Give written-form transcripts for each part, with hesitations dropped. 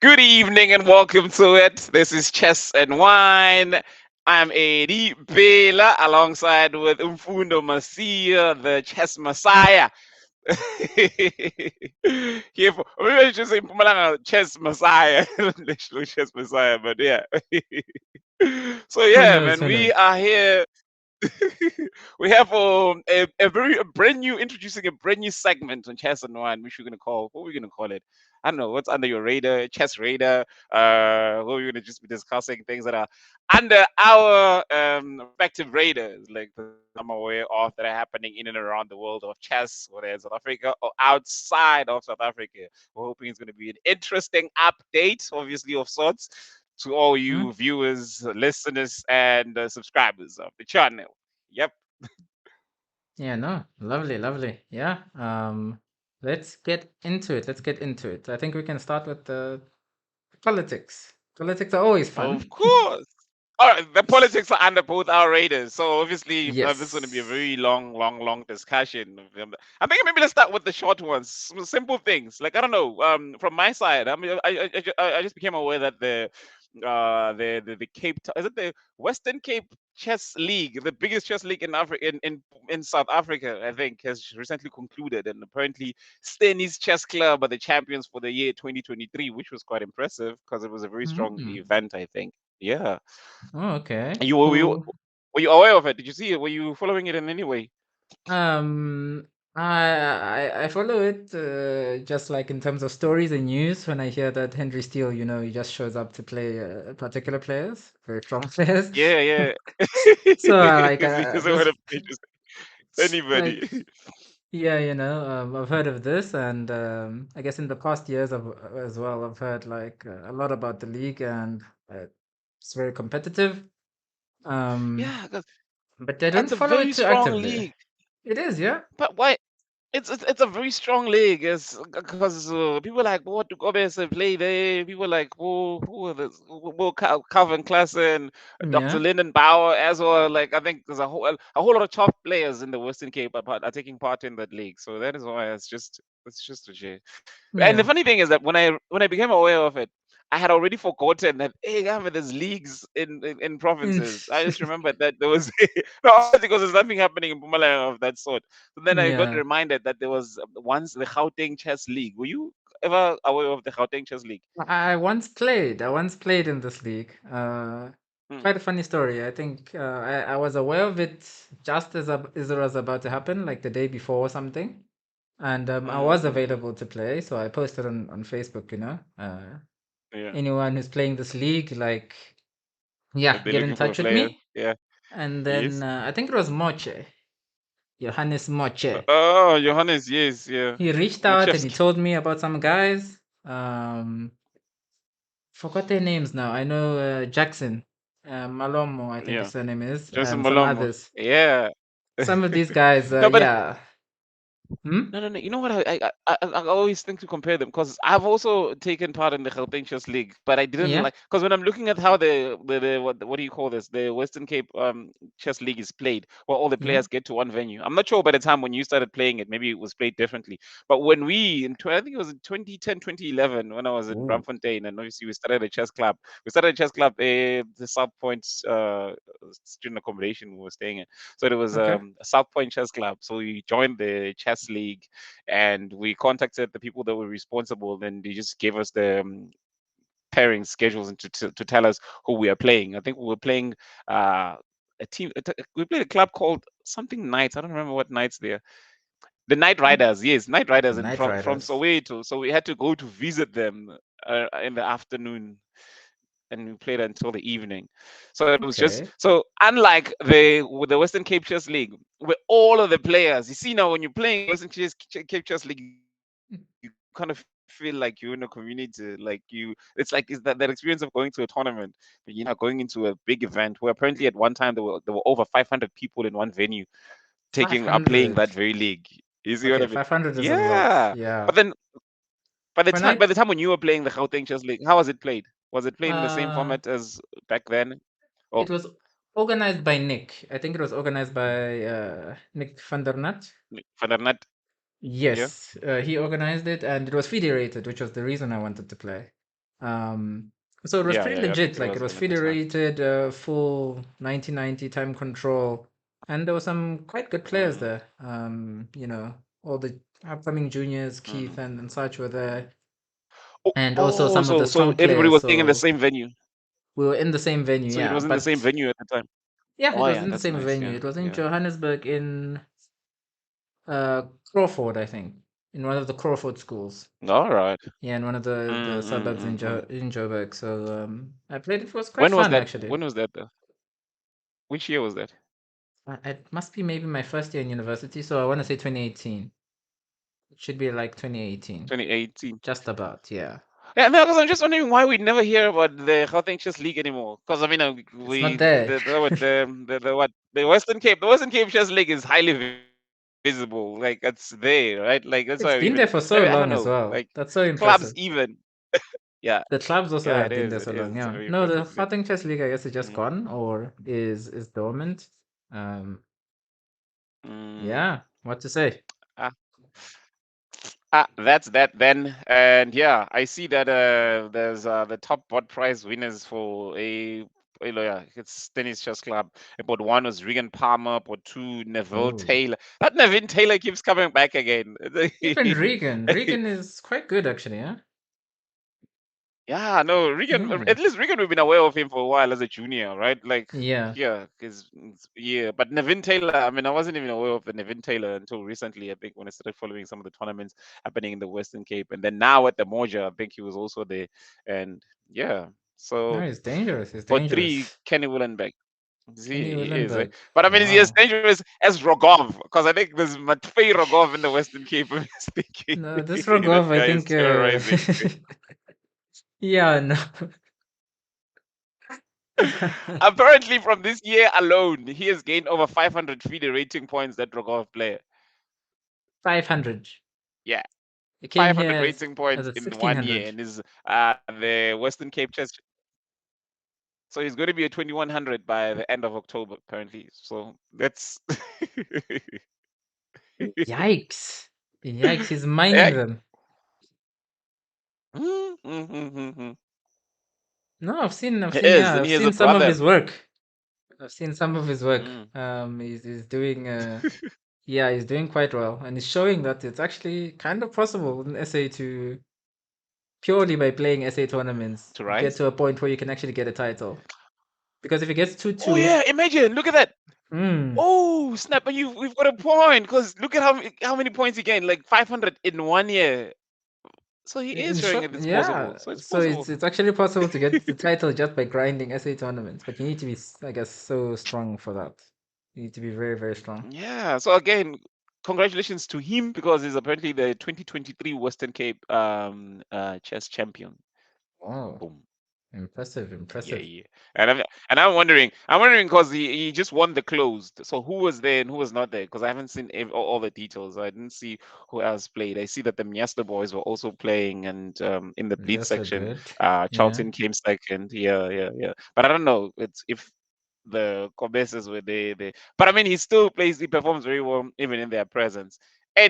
Good evening and welcome to it. This is Chess and Wine. I'm AD Bhila alongside with Mfundo Masiya, the chess messiah. Here for maybe I should say Mpumalanga chess messiah. National chess messiah, but yeah. So Who yeah, knows? man, Who we knows? are here. We have a brand new introducing a brand new segment on Chess and Wine, which we're gonna call what we're gonna call it. I don't know what's under your radar, chess radar. Where we're gonna just be discussing things that are under our respective radars, like the things I'm aware of that are happening in and around the world of chess, whether in South Africa or outside of South Africa. We're hoping it's gonna be an interesting update, obviously of sorts, to all Hmm? you viewers, listeners, and subscribers of the channel. Yep. Yeah, no. Lovely, lovely. Yeah. Let's get into it. Let's get into it. I think we can start with the politics. Politics are always Of fun. course. All right, the politics are under both our radars, so obviously this is going to be a Yes. very long discussion. I think maybe let's start with the short ones, simple things. Like I don't know, from my side, I mean, I just became aware that the is it the Western Cape Chess League, the biggest chess league in Africa in South Africa, I think, has recently concluded, and apparently Stenny's Chess Club are the champions for the year 2023, which was quite impressive because it was a very strong Mm. event, I think. Yeah. Oh, okay. You Who? were you aware of it? Did you see it? Were you following it in any way? Um, I follow it just like in terms of stories and news. When I hear that Henry Steele, he just shows up to play particular players, very strong players. Yeah, yeah. So like Because it would just have just anybody. like yeah, I've heard of this, and I guess in the past years as well, I've heard like a lot about the league, and it's very competitive. Um, Yeah, 'cause but I don't it's a follow it very too strong actively. league. It is, yeah. But why? It's a very strong league. It's because people like what to Gomez and play there. People like who are this? Calvin Klassen, Dr. Yeah, Lyndon Bauer as well. Like I think there's a whole lot of top players in the Western Cape are taking part in that league. So that is why it's just a shame. And the yeah. funny thing is that when I became aware of it, I had already forgotten that hey, yeah, man, there's leagues in Mm. provinces. I just remembered that there was no, obviously because there's nothing happening in Mpumalanga of that sort. So then I got Yeah. reminded that there was once the Gauteng Chess League. Were you ever aware of the Gauteng Chess League? I once played in this league. Hmm. Quite a funny story. I think I was aware of it just as it was about to happen, like the day before or something. And I was Mm, available to play, so I posted on Facebook, yeah. anyone who's playing this league, like, yeah, If they're get in looking for a touch with player, me. yeah. And then Yes. I think it was Moche, Johannes Moche. Oh, Johannes, yes, yeah. He reached out and he Mochevsky. told me about some guys. Forgot their names now. I know Jackson, Malomo, I think his Yeah. surname is, Joseph some Malongo. others. Yeah. Some of these guys, No, but yeah. Hmm? no, no, no. You know what? I always think to compare them because I've also taken part in the Gauteng Chess League, but I didn't Yeah. like because when I'm looking at how the what do you call this? The Western Cape Chess League is played, where all the Yeah. players get to one venue. I'm not sure by the time when you started playing it, maybe it was played differently. But when we I think it was in 2010, 2011, when I was in Ooh. Braamfontein, and obviously we started a chess club. We started a chess club, the South Point student accommodation we were staying in. So there was Okay. a South Point Chess Club. So we joined the chess league and we contacted the people that were responsible. Then they just gave us the pairing schedules and to tell us who we are playing. I think we were playing uh, a team. We played a club called something Knights. I don't remember what Knights they are. The Night Riders, yes, Night Riders, and Night from Riders. Soweto. So we had to go to visit them in the afternoon and we played until the evening. So it was just Okay. so unlike the Western Cape Chess League, where all of the players, you see now when you're playing Cape Chess League, you kind of feel like you're in a community, like it's that experience of going to a tournament, but you're not going into a big event. Where apparently at one time there were over 500 people in one venue taking are playing 500. that very league. You see what I Okay, mean? 500 is a lot. Yeah, Yeah. but then When I by the time when you were playing the Gauteng Chess League, how was it played? Was it played in the same uh format as back then? it Oh, was organized by Nick. I think it was organized by Nick van der Nat. for the net, yeah. Yes, he organized it, and it was federated, which was the reason I wanted to play. Um, so it was Yeah, pretty yeah, yeah. I think legit. it Like was it was him at the FIDE time. rated, full 1990 time control, and there were some quite good players Mm, there. All the upcoming juniors, Keith mm. and such were there, Oh, and also oh, some of the so strong everybody players. was staying in the So same venue. we were in the same venue, So it yeah. was in the same But venue at the time. yeah, it Oh was yeah, in the that's same nice. venue. Yeah, It was in yeah. Johannesburg in Crawford, I think, in one of the Crawford schools. All right. Yeah, in one of the Mm, mm, suburbs mm, mm. In Joburg. So I played. It was quite When was fun that? actually. When was that though? Which year was that? It must be maybe my first year in university, so I want to say 2018. It should be like 2018, 2018. just about. Yeah, Yeah, no, because I'm just wondering why we never hear about the Gauteng Chess League anymore. Because I mean, it's not we there. the what the Western Cape Chess League is highly visible. Like it's there, right? Like that's why we even It's maybe been I there don't for know. so Like long as well. That's so clubs impressive. even. Yeah, The clubs yeah, also it have is. been It there so is. long. It's a Yeah, very no, the impressive thing. Gauteng Chess League, I guess, is just Mm, gone or is dormant. Um, mm. yeah, what to say? Ah, that's that then. And yeah, I see that there's the top bot prize winners for yeah, it's tennis chess club. But one was Regan Palmer, but two Neville Oh, Taylor. That Nevin Taylor keeps coming back again. even Regan. Regan is quite good actually. Yeah, Yeah, no, Regan. yeah, At least Regan, we've been aware of him for a while as a junior, right? Like, yeah. yeah, because yeah. But Nevin Taylor, I mean, I wasn't even aware of the Nevin Taylor until recently. I think when I started following some of the tournaments happening in the Western Cape, and then now at the Moja, I think he was also there. And yeah, No, so he's dangerous. He's for three, dangerous. Kenny Willenbeck. Kenny He is, right? Willenberg. But I mean, is he as Wow. dangerous as Rogov? Because I think there's Matvey Rogov in the Western Cape. I'm thinking No, this that Rogov, I guy is think. terrorizing. Yeah, no. Apparently, from this year alone, he has gained over 500 FIDE rating points. That Rogov player, 500. yeah, It came here 500 rating as points a in 1 year, 1600. and is the Western Cape Chess. So he's going to be a 2100 by the end of October, apparently. So that's Yikes. Yikes, he's yeah. mining them. Mm-hmm. No, He is, yeah, and I've he has a seen some of brother. his work. I've seen some of his work. Mm. He's doing, yeah, he's doing quite well. And he's showing that it's actually kind of possible in SA to, purely by playing SA tournaments, To get rise. to a point where you can actually get a title. Because if it gets Oh 2-2, yeah, imagine! Look at that. mm, Oh snap! And we've got a point because look at how many points he gained, like 500 in 1 year. So he is in showing short, that it's yeah. possible. So it's So possible. it's actually possible to get the title just by grinding SA tournaments, but you need to be, I guess, so strong for that. You need to be very, very strong. Yeah. So again, congratulations to him because he's apparently the 2023 Western Cape chess champion. Wow, Boom. impressive, Yeah, impressive. yeah. I'm wondering because he just won the closed. So who was there and who was not there? Because I haven't seen all the details. I didn't see who else played. I see that the Miasta boys were also playing, and in the bleed That's so section, good. Yeah. Charlton came second. Yeah, yeah, yeah. But I don't know. It's if the Cobeses were there. But I mean, he still plays. He performs very well even in their presence.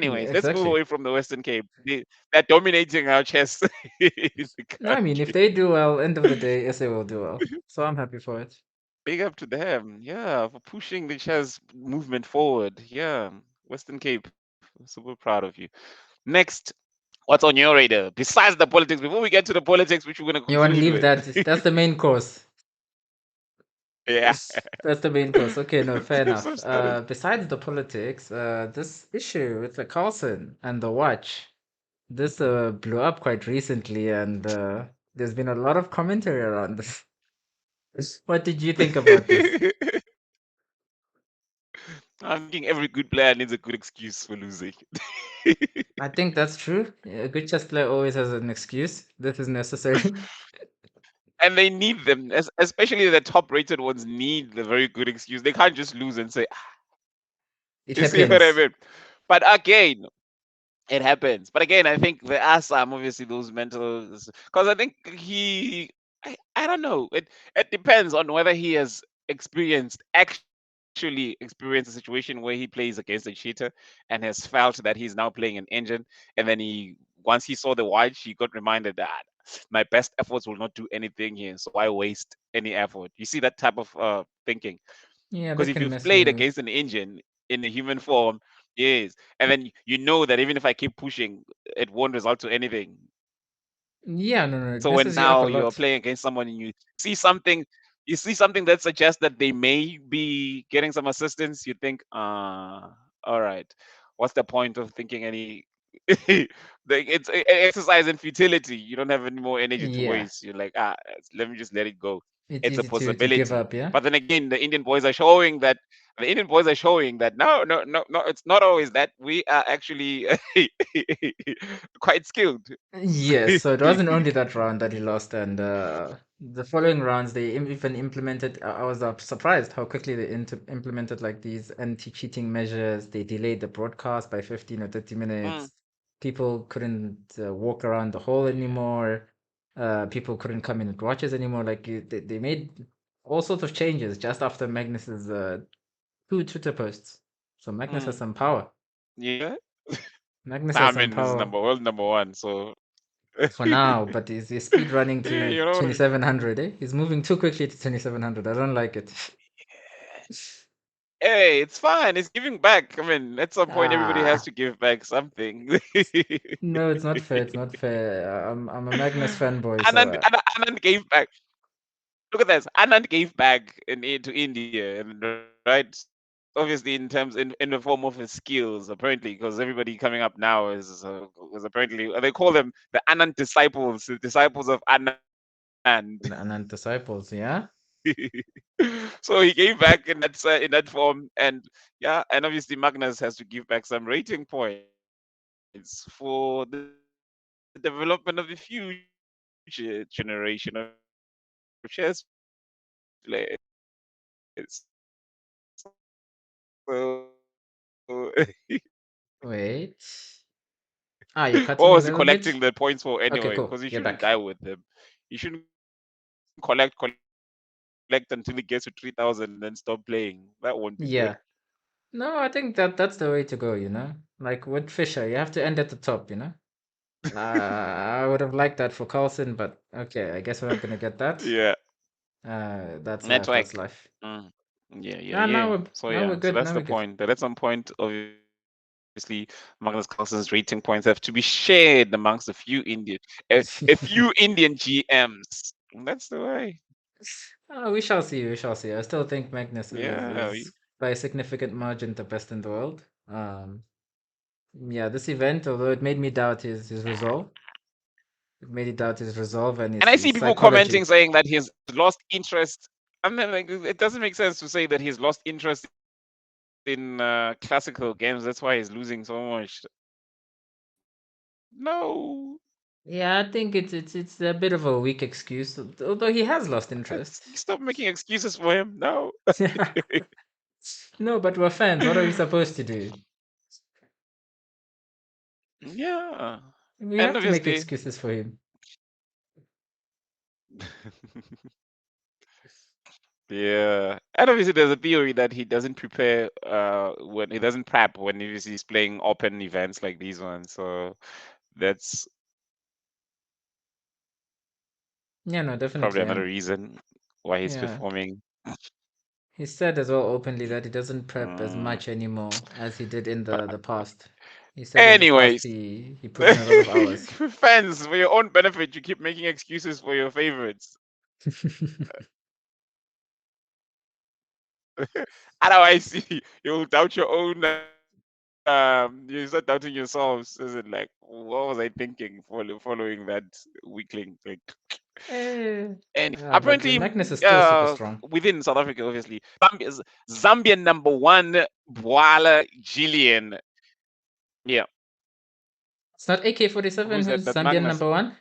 Yeah, Anyways, let's move exactly. away from the Western Cape. They're dominating our chess in the No, I mean, if country. they do well, end of the day, SA will do well. So I'm happy for it. Big up to them, yeah, for pushing the chess movement forward. Yeah, Western Cape, super proud of you. Next, what's on your radar besides the politics? Before we get to the politics, which we're going to You want to conclude leave with. that? That's the main course. Yeah, That's the main course. Okay, no, fair tips enough. of studies. Besides the politics, this issue with the Carlsen and the watch, this blew up quite recently, and there's been a lot of commentary around this. What did you think about this? I'm thinking every good player needs a good excuse for losing. I think that's true. A good chess player always has an excuse. This is necessary. And they need them, especially the top rated ones need the very good excuse. They can't just lose and say, "Ah," It you see what I happens. mean? But again, it happens. But again, I think there are some obviously those mental because I think I don't know. It depends on whether he has actually experienced a situation where he plays against a cheater and has felt that he's now playing an engine, and then he once he saw the watch, he got reminded that. my best efforts will not do anything here, so why waste any effort? You see that type of thinking? Yeah, Because that if can you've mess played you. against an engine in a human form, yes, and then you know that even if I keep pushing, it won't result to anything. Yeah, no, no, it So when messes you up a now you're lot. playing against someone and see something, you see something that suggests that they may be getting some assistance, you think, all right, what's the point of thinking any? It's an exercise in futility. You don't have any more energy to Yeah, waste. You're like, let me just let it go. it's It's a easy to give possibility. up. Yeah. But then again, the Indian boys are showing that no, no, no, no, it's not always that. We are actually quite skilled. Yes, so it wasn't only that round that he lost, and the following rounds they even implemented. I was surprised how quickly they implemented like these anti-cheating measures. They delayed the broadcast by 15 or 30 Mm, minutes. People couldn't walk around the hall anymore. People couldn't come in with watches anymore. Like they made all sorts of changes just after Magnus's two Twitter posts. So Magnus has mm. some power. Yeah. Magnus I has some mean, this is power. number 1. So For now, but he's speed running yeah, to you know. 2700, eh? He's moving too quickly to 2700. I don't like it. Hey, it's fine. It's giving back. I mean, at some point, everybody has Ah, to give back something. no, it's not fair. It's not fair. I'm a Magnus fanboy, so Anand gave back. Look at this. Anand gave back to India, and right, obviously in the form of his skills, apparently, because everybody coming up now is apparently they call them the Anand disciples, the disciples of Anand. Anand disciples, yeah. So he gave back in that form, and yeah, and obviously Magnus has to give back some rating points for the development of the future generation of chess players. So Wait. what Ah, was you're he cutting a collecting little the points bit. for anyway? Because he Okay, shouldn't cool. die You're with back. them. You shouldn't collect until he gets to 3,000 and then stop playing. That won't be good. Yeah. No, I think that's the way to go, you know? Like with Fisher, you have to end at the top, you know? I would have liked that for Carlsen, but okay, I guess we're not gonna get that. Yeah. That's life, that's Network. life. Mm. Yeah, yeah, Ah, yeah. So now we're yeah, so good. that's Now the we're good. point. That at some point, obviously, Magnus Carlsen's rating points have to be shared amongst a few Indian GMs. That's the way. We shall see. We shall see. I still think Magnus Yeah. is by a significant margin the best in the world. Yeah, this event, although it made me doubt his resolve, it made me doubt his resolve and And I see his people commenting psychology. saying that he's lost interest. I mean, like, it doesn't make sense to say that he's lost interest in classical games. That's why he's losing so much. No. Yeah, I think it's a bit of a weak excuse, although he has lost interest. Stop making excuses for him. No. No, but we're fans. What are we supposed to do? Yeah. We And have to make obviously, excuses for him. yeah. And obviously, there's a theory that he doesn't prepare when he doesn't prep when he's playing open events like these ones. So that's Yeah, no, probably definitely. another And reason why he's yeah, performing. he said as well openly that he doesn't prep as Mm. much anymore as he did in the past. He said in the past Anyways, he put in a lot of hours. fans, for your own benefit, you keep making excuses for your favorites. Otherwise, you'll doubt your own. You start doubting yourselves. Is it like, what was I thinking following that weakling? Like, Eh, and but apparently, Magnus is still super strong. within South Africa, obviously, Zambian number 1, Bwala Gillian. Yeah, It's not AK-47 who's that? who's That Zambian Magnus. number one.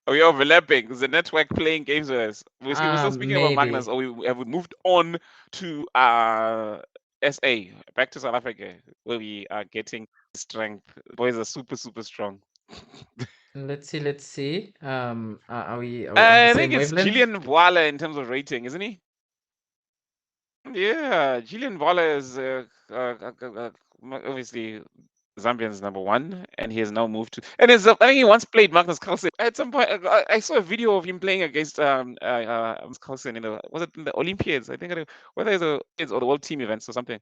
Are we overlapping? Is the network playing games with us? We're still speaking about Magnus, Maybe. or have we moved on to SA, back to South Africa, where we are getting strength. Boys are super, super strong. Let's see. Let's see. Are we on the I same think it's wavelength? Gillian Voila in terms of rating, isn't he? Yeah, Gillian Voila is obviously. Zambian's number one, and he has now moved to. And I think he once played Magnus Carlsen. At some point, I saw a video of him playing against Magnus Carlsen in the, was it in the Olympiads? I think whether it's the Olympiads or the World Team events or something.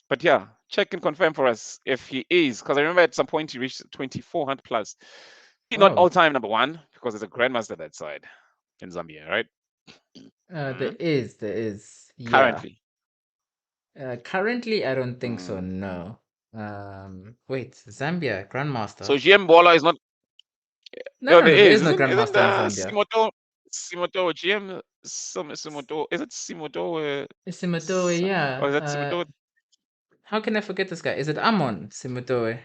But yeah, check and confirm for us if he is, because I remember at some point he reached 2400 plus. He's not all Wow. time number one because there's a grandmaster that side in Zambia, right? There Mhm. is, there is. Yeah. Currently. Currently, I don't think so. Mm. No. Wait, Zambia So Grandmaster? GM Bola is not. No, No, no, there no. There is. is no Isn't Grandmaster in Zambia. Simoto GM Simoto? Is it Simoto? It's Simotoe, Or yeah. is that Simoto? How can I forget this guy? Is it Amon Simotoe?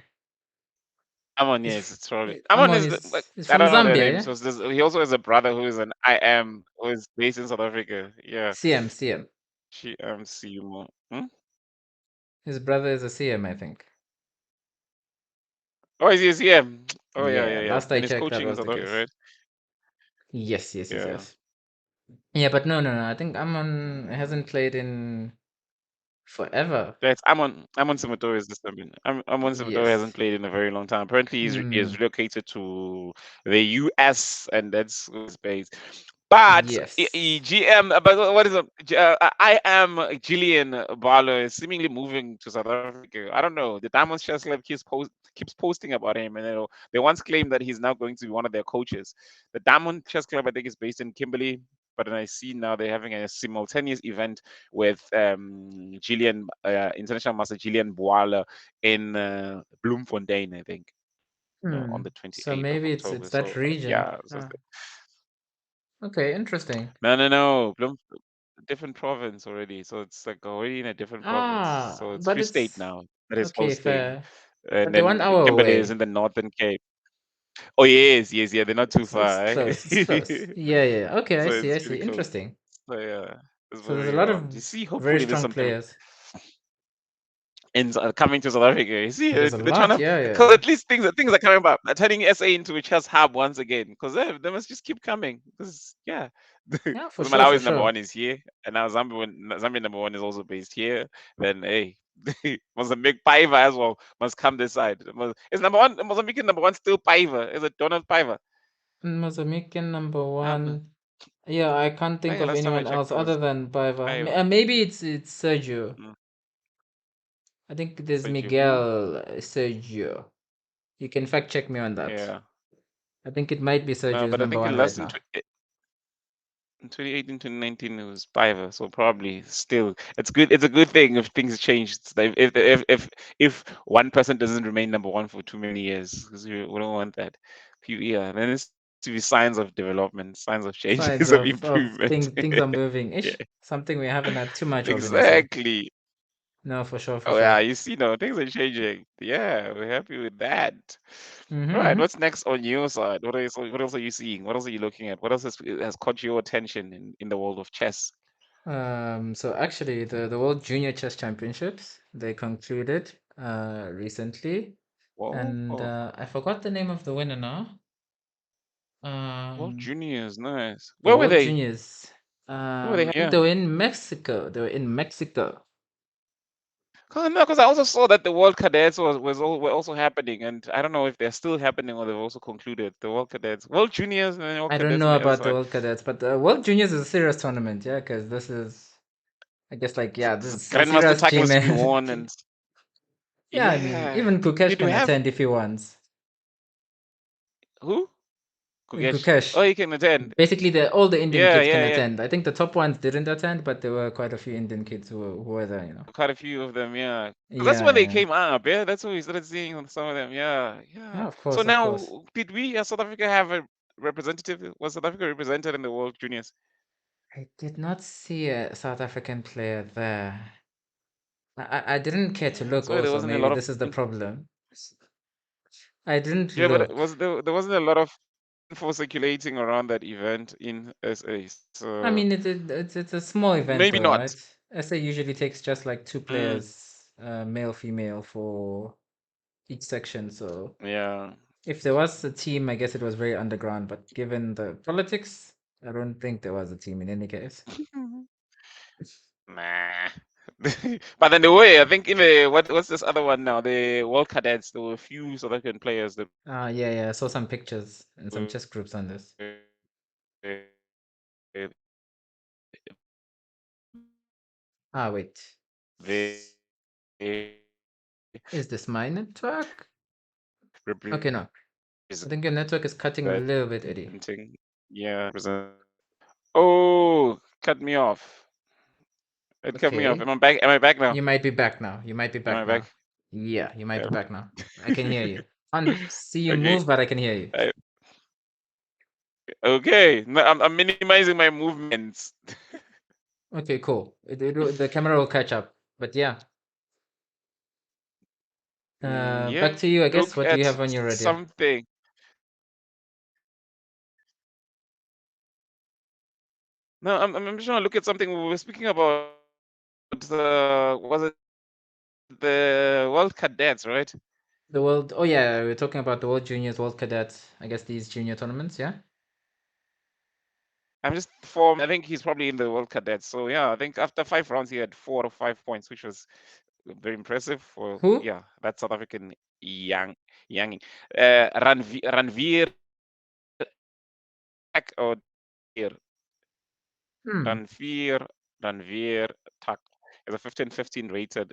Amon, Is yes, it's probably Amon Amon is the, like, is I from don't know their Zambia, names. yeah? So he also has a brother who is an IM who is based in South Africa. Yeah, CM. Simo. Hmm? His brother is a CM, I think. Oh, is he a CM? Oh yeah, Yeah, yeah, yeah. last I And he's checked, that coaching in was South the Africa, case. right? Yeah. Yes. Yeah, but no. I think Amon hasn't Mm. played in forever. That's Amon Simoto is the champion. Amon Simoto hasn't Yes. played in a very long time. Apparently, he Hmm. is relocated to the US, and that's where he's based. But Yes. GM, but what is it? I am Gillian Barlow is seemingly moving to South Africa. I don't know. The Diamonds Chess Club keeps posting about him, and they once claimed that he's now going to be one of their coaches. The Diamond Chess Club, I think, is based in Kimberley, but then I see now they're having a simultaneous event with International Master Gillian Boala in Bloemfontein, I think, on the So 28th of maybe October. it's that So region. yeah, so Okay, interesting. no. Different province already. So it's like already in a different province. So it's But Free State it's now that is okay, hosting. fair. And But they're then 1 hour Kimberley is in away. the Northern Cape. Oh yes, yeah, they're not too It's far. Eh? close. It's close. Yeah. Okay, So I it's see. really close. Interesting. So yeah, it's So there's a very lot of you see, very hopefully there's strong some players. coming to South Africa. You see, There's a they're trying lot, to, because yeah. at least things are coming back. They're turning SA into a chess hub once again. Because they must just keep coming. Because yeah, because Yeah, for sure, for Malawi's number sure. one is here, and now Zambia number one is also based here. Then hey, Mozambique Paiva as well must come this side. Is number one Mozambique number one still Paiva? Is it Donald Paiva? Mozambican number I don't know. one. Yeah, I can't I think think the of last time I anyone checked else it other was than Baiva. Paiva. Maybe it's Sergio. Mm, I think there's Sergio who? Miguel Sergio. You can fact check me on that. Yeah. I think it might be No, Sergio's but I number think it one right last in now. in 2018, 2019, it was Piver. So probably still, it's good. It's a good thing if things change. It's like if one person doesn't remain number one for too many years, because we don't want that. Yeah, there needs to be signs of development, signs of changes, of Signs of improvement. things are moving. Yeah, Ish. Something we haven't had too much of in SA. exactly. No, for sure, for Oh yeah, sure. you see, no, things are changing. Yeah, we're happy with that. All right, Mm-hmm. what's next on your side? What else are you seeing? What else are you looking at? What else has caught your attention in the world of chess? So actually, the World Junior Chess Championships, they concluded recently, Whoa, and I forgot the name of the winner now. World Um, Juniors, nice. the Where were World they? Juniors. Where were they? I think Yeah. they were in Mexico. They were in Mexico. Cause, no, because I also saw that the World Cadets were also happening, and I don't know if they're still happening or they've also concluded. The World Cadets, World Juniors, and then World I don't Cadets on know the other about the side. World Cadets, but the World Juniors is a serious tournament, yeah, because this is, I guess, like, yeah, this is a Grandmaster serious tag team. must be won, and Yeah, I mean, yeah. even Kukesh Did we can have attend if he wants. who? Kogesh. Kukesh. Oh, he can attend. Basically, all the Indian Yeah, kids can yeah, yeah. attend. I think the top ones didn't attend, but there were quite a few Indian kids who were there, Quite a few of them, yeah. 'Cause that's when they Yeah. came up, yeah. That's when we started seeing on some of them, yeah, Yeah, yeah. of So course, of course. now, did we, as South Africa, have a representative? Was South Africa represented in the World Juniors? I did not see a South African player there. I didn't care to Yeah, I look swear there also. wasn't a Maybe lot of. this is the problem. I didn't Yeah, but look. was there wasn't a lot of info circulating around that event in SA. I So mean, it's a small event maybe though, not. right? SA usually takes just like two Mm, players, male, female, for each section. So yeah. if there was a team, I guess it was very underground. But given the politics, I don't think there was a team in any case. Nah. But then the way I think in the what's this other one now? The World Cadets. There were a few South African players that Yeah, yeah. I saw some pictures and some chess groups on this. Wait. they Is this my network? Okay, no. I think representing. your network is cutting a little bit, Eddie. Yeah, represent. Oh, cut me off. It cut me off. Okay. Am I back? Am I back now? You might be back now. You might be Am I back now. back? Yeah, you might be Yeah. back now. I can hear you. Can't see you Okay. move, but I can hear you. Okay. No, I'm minimizing my movements. Okay, cool. The camera will catch up. But yeah. Yeah. Back to you, I guess. Look What do you at have on your radio? something. No, I'm just trying to look at something we were speaking about. Was it the World Cadets, right? The World. Oh yeah, we're talking about the World Juniors, World Cadets. I guess these junior tournaments. Yeah. I'm just formed. I think he's probably in the World Cadets. So yeah, I think after 5 rounds he had 4 or 5 points, which was very impressive for Who? that South African young Ranveer or Hmm. Ranveer Ranveer Tak is a 15-15 rated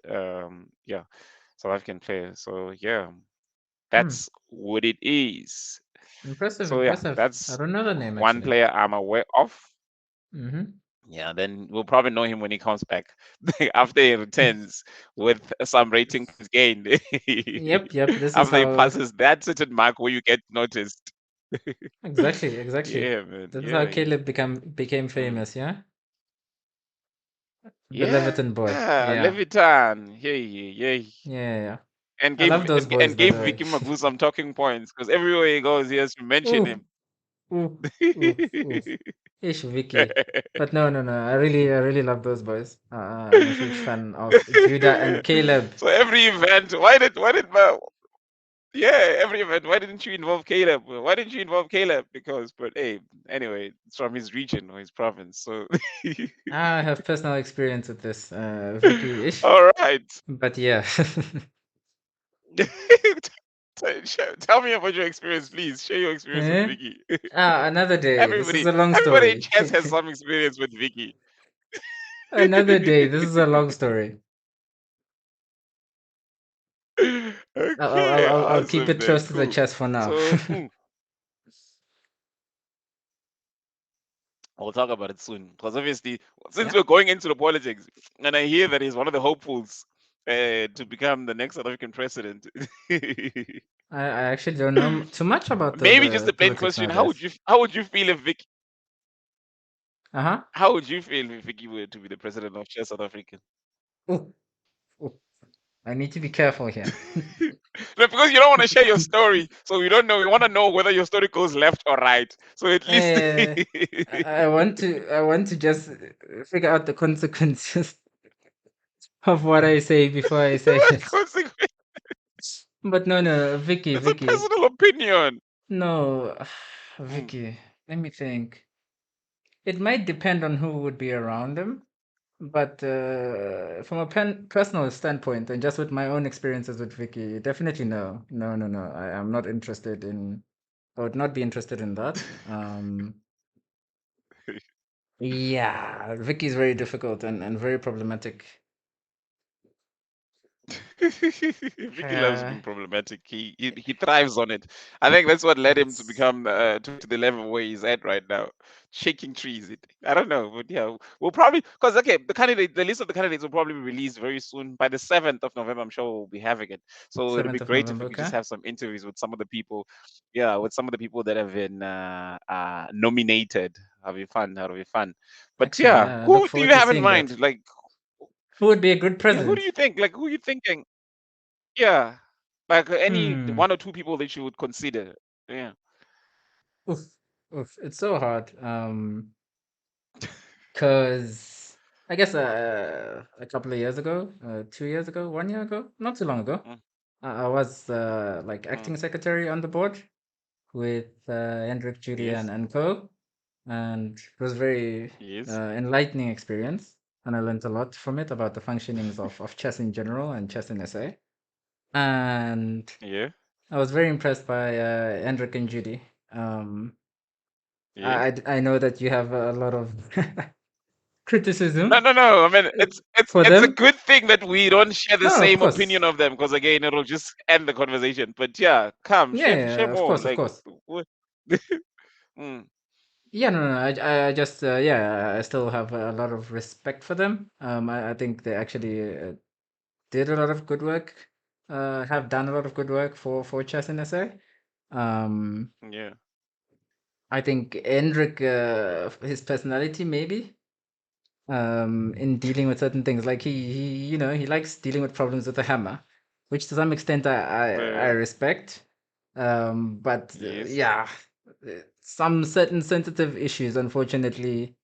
South African player. So yeah, Hmm. that's what it is. Impressive, So yeah, impressive. I that's don't know the name one actually. player I'm aware of. Mm-hmm. Yeah, then we'll probably know him when he comes back after he returns with some rating points gained. Yep, yep. This is After he how passes that certain mark where you get noticed. exactly, exactly. Yeah, man. This is how Yeah, yeah. Caleb became Mm. famous, yeah? The Yeah, Leviton boy. Yeah. Levitan. Yay, yay. Yeah, yeah, yeah. And I love those boys, and by gave the way. Vicky Magu some talking points because everywhere he goes, he has to mention Ooh, him. ooh, ooh, ooh. Ish Vicky. But no, no, no. I really love those boys. I'm a huge fan of Judah and Caleb. So every event, every event. Why didn't you involve Caleb? Why didn't you involve Caleb? Because, but hey, anyway, it's from his region or his province. So, I have personal experience with this, Vicky ish. all right. But yeah. Tell me about your experience, please. Share your experience with Eh? Vicky. Another day. This is everybody, a long everybody in story. chess has some experience with Vicky. Another day. This is a long story. Okay, I'll keep awesome it then. close to the Cool. chest for now. So, we'll talk about it soon. Because obviously, since Yeah. we're going into the politics, and I hear that he's one of the hopefuls to become the next South African president. I actually don't know too much about Maybe just the a plain politics question: nowadays. how would you feel if Vicky Uh-huh. how would you feel if Vicky were to be the president of Chess South Africa? Oh, oh, I need to be careful here. No, because you don't want to share your story, so we don't know. We want to know whether your story goes left or right. So at least I want to just figure out the consequences of what I say before I say it. consequence. But no, no, Vicky, It's a Vicky. personal opinion. No, Mm. Vicky. Let me think. It might depend on who would be around him. But from a personal standpoint, and just with my own experiences with Vicky, definitely no, no, no, no. I am not interested in. I would not be interested in that. Yeah, Vicky is very difficult and very problematic. Vicky loves Uh, being problematic. He thrives on it. I think that's what led him to become to the level where he's at right now, shaking trees. I don't know, but yeah, we'll probably because okay, the list of the candidates will probably be released very soon by the 7th of November. I'm sure we'll be having it. So it'll be 7th of great if November. we could just Okay. have some interviews with some of the people. Yeah, with some of the people that have been nominated. That'll be fun. That'll be fun. But Excellent. yeah, Yeah, I look who do forward you to have in seeing that. mind? Like, Who would be a good yeah, who do president? you think? Like, who are you thinking? Yeah, like any Hmm. one or two people that you would consider. Yeah. Oof. Oof. It's so hard. Cause I guess a couple of years ago, 2 years ago, 1 year ago, not too long ago, Mm, I was like mm, acting secretary on the board with Hendrik, Judy, yes. and co, and it was very Yes. enlightening experience. and I learned a lot from it about the functionings of chess in general and chess in SA. And Yeah. I was very impressed by Hendrik and Judy. Um, Yeah. I know that you have a lot of No, criticism no, no. I mean, uh, it's for it's a them. good thing that we don't share the No, no, of same course. opinion of them, because again, it'll just end the conversation. But yeah, come Yeah, share yeah, of more. course, of Like, course. what? Mm, Yeah, no, no, I just, yeah, I still have a lot of respect for them. I think they actually did a lot of good work, have done a lot of good work for chess in SA. Um, yeah. I think Hendrik, his personality maybe, in dealing with certain things, like he likes dealing with problems with a hammer, which to some extent I Uh, respect. But yes. yeah, some certain sensitive issues, unfortunately,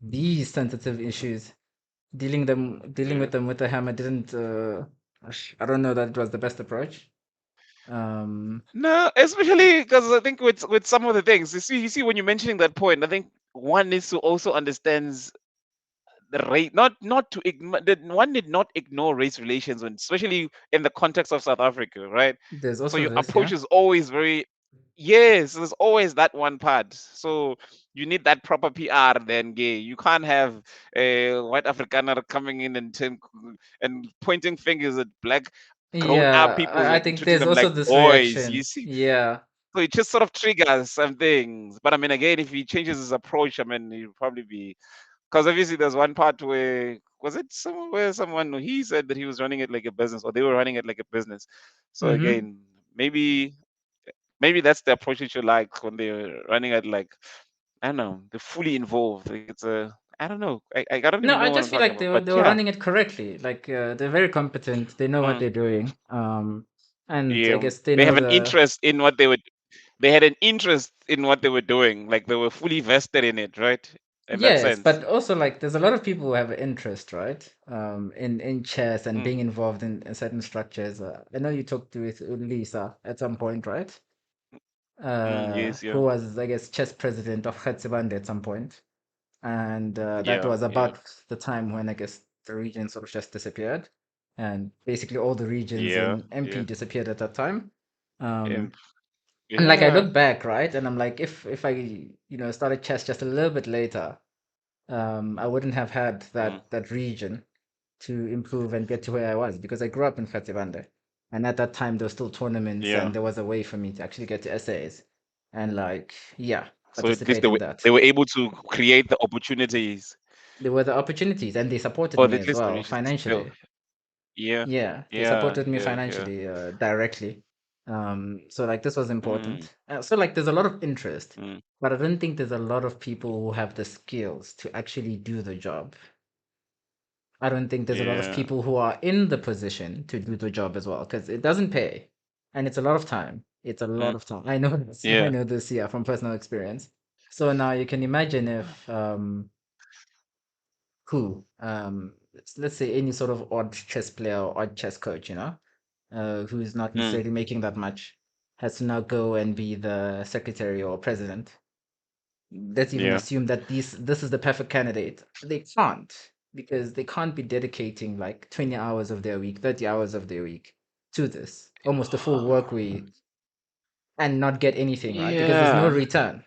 these sensitive issues, dealing Yeah. with them with a hammer didn't. I don't know that it was the best approach. No, especially because I think with some of the things you see when you're mentioning that point, I think one needs to also understand the race, not to ignore that one did not ignore race relations, when especially in the context of South Africa, right? There's So also your this, approach yeah. is always very, yes, there's always that one part. So you need that proper PR, then gay. You can't have a white Afrikaner coming in and pointing fingers at black grown up Yeah, people, I like think treating there's them like also this boys, you reaction. see. Yeah, So it just sort of triggers some things. But I mean, again, if he changes his approach, I mean, he'll probably be, because obviously there's one part where, was it somewhere someone, he said that he was running it like a business, or they were running it like a business. So mm-hmm. again, maybe that's the approach that you like when they're running it like, I don't know, they're fully involved. Like it's a, I don't know, I don't even No, know I what I'm just feel talking like about. But they were yeah, running it correctly. Like they're very competent. They know what mm, they're doing. And I yeah, guess they they know have an the interest in what they would. They had an interest in what they were doing, like they were fully vested in it, right? In that yes, sense. but also like there's a lot of people who have an interest, right? In chess and Mm, being involved in certain structures. I know you talked with Lisa at some point, right? yes, Who yeah, was, I guess, chess president of Khatsibande at some point. And that yeah, was yeah, about the time when I guess the region sort of just disappeared, and basically all the regions yeah, in MP yeah, disappeared at that time. and Um, and like I yeah. look back, right, and I'm like, if I started chess just a little bit later, I wouldn't have had Mm, that region to improve and get to where I was because I grew up in Khatsibande, and at that time there were still tournaments yeah. and there was a way for me to actually get to essays, and like yeah, So at least participate in that. they were able to create the opportunities, There were the opportunities, and they supported or me at as least the well regions. Still, financially. yeah, Yeah, they yeah, supported me yeah, yeah. financially, directly. So like this was Mm, important. So like there's a lot of interest, mm, but I don't think there's a lot of people who have the skills to actually do the job. I don't think there's a lot of yeah. people who are in the position to do the job as well, because it doesn't pay, and it's a lot of time. It's a lot Mm, of time. I know this. I yeah. know this. Yeah, from personal experience. So now you can imagine if let's say any sort of odd chess player or odd chess coach, who's not Mm, necessarily making that much, has to now go and be the secretary or president. Let's even yeah. assume that this is the perfect candidate. They can't, because they can't be dedicating like 20 hours of their week, 30 hours of their week to this, almost a full work week, and not get anything, right? Because there's no Yeah. return.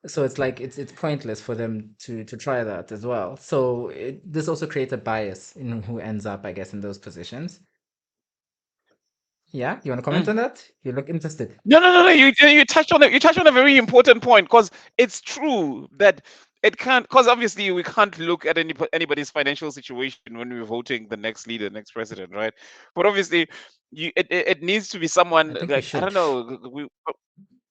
So it's like it's pointless for them to try that as well. So this also creates a bias in who ends up, I guess, in those positions. Yeah, you want to comment Mm. on that? You look interested. No, no, no, no. You touched on it. You touched on a very important point, because it's true that it can't. Because obviously we can't look at anybody's financial situation when we're voting the next leader, next president, right? But obviously, it needs to be I someone think you like, I should. don't know.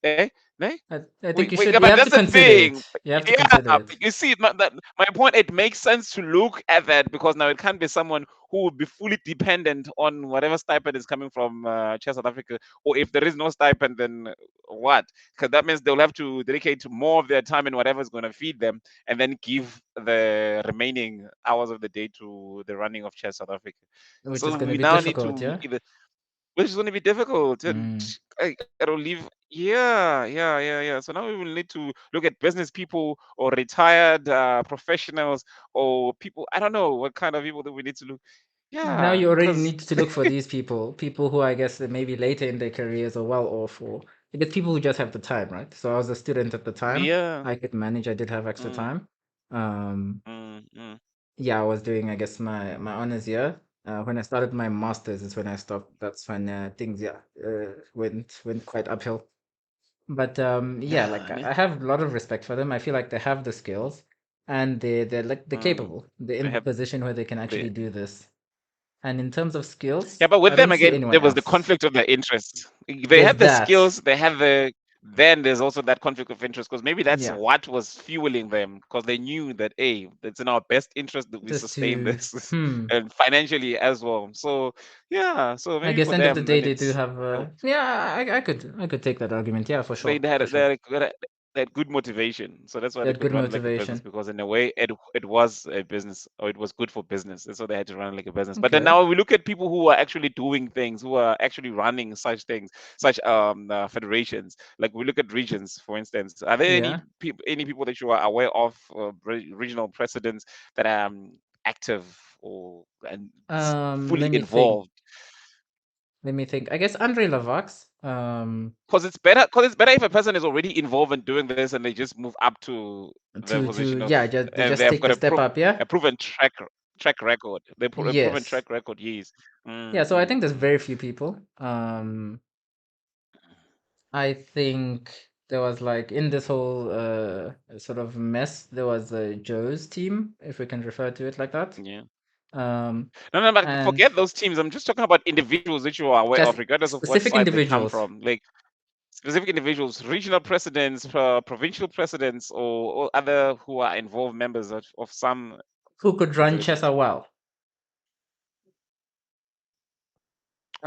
Eh? Eh? I think you We, should. yeah, You but have that's to the consider thing. it. You have to Yeah, consider it. you see, my point. It makes sense to look at that, because now it can't be someone who would be fully dependent on whatever stipend is coming from Chess South Africa, or if there is no stipend, then what? Because that means they'll have to dedicate to more of their time in whatever is going to feed them, and then give the remaining hours of the day to the running of Chess South Africa. Which is So going to we be now need difficult, to yeah? either, which is going to be difficult, and Mm. it'll leave. Yeah. So now we will need to look at business people or retired professionals or people. I don't know what kind of people that we need to look. Now Yeah, you already because need to look for these people who I guess maybe later in their careers are well off, or I guess people who just have the time, right? So I was a student at the time. yeah, I could manage. I did have extra mm, time. Um, mm. yeah, I was doing, I guess, my honors year. When I started my masters is when I stopped. That's when things, yeah, went quite uphill. But yeah, Yeah, like I have a lot of respect for them. I feel like they have the skills, and they're mm, capable. They're they in the have position where they can the actually do this. And in terms of skills, yeah, but with I them don't see again, anyone there was the else. conflict of their interests. They There's had the that. skills, they had the. Then there's also that conflict of interest because maybe that's Yeah. what was fueling them because they knew that hey, it's in our best interest that we Just sustain to this hmm. and financially as well. So yeah, so I maybe guess for end of the them day then they do it's have yeah, I could take that argument. Yeah, for they sure. had For sure. they had good motivation, so that's why They they had could good run like a business motivation. because in a way it was a business or it was good for business. That's why they had to run like a business. But then Okay. now we look at people who are actually doing things, who are actually running such things, such federations. Like we look at regions, for instance. Are there Yeah. any people that you are aware of regional presidents that are active or and fully Let me think. involved? Let me think. I guess Andre Lavax. Because it's better if a person is already involved in doing this and they just move up to the To position of yeah, just they and they just have take got the step up, yeah? a proven track record. A proven Yes. track record, yes. Yeah, so I think there's Mm. very few people. I think there was like in this whole sort of mess, there was Joe's team, if we can refer to it like that. Yeah. Um, No, but and forget those teams. I'm just talking about individuals that you are aware of, just regardless of what specific side they come individuals from. Like specific individuals, regional presidents, provincial presidents, or other who are involved members of some who could run federations. Chessa well.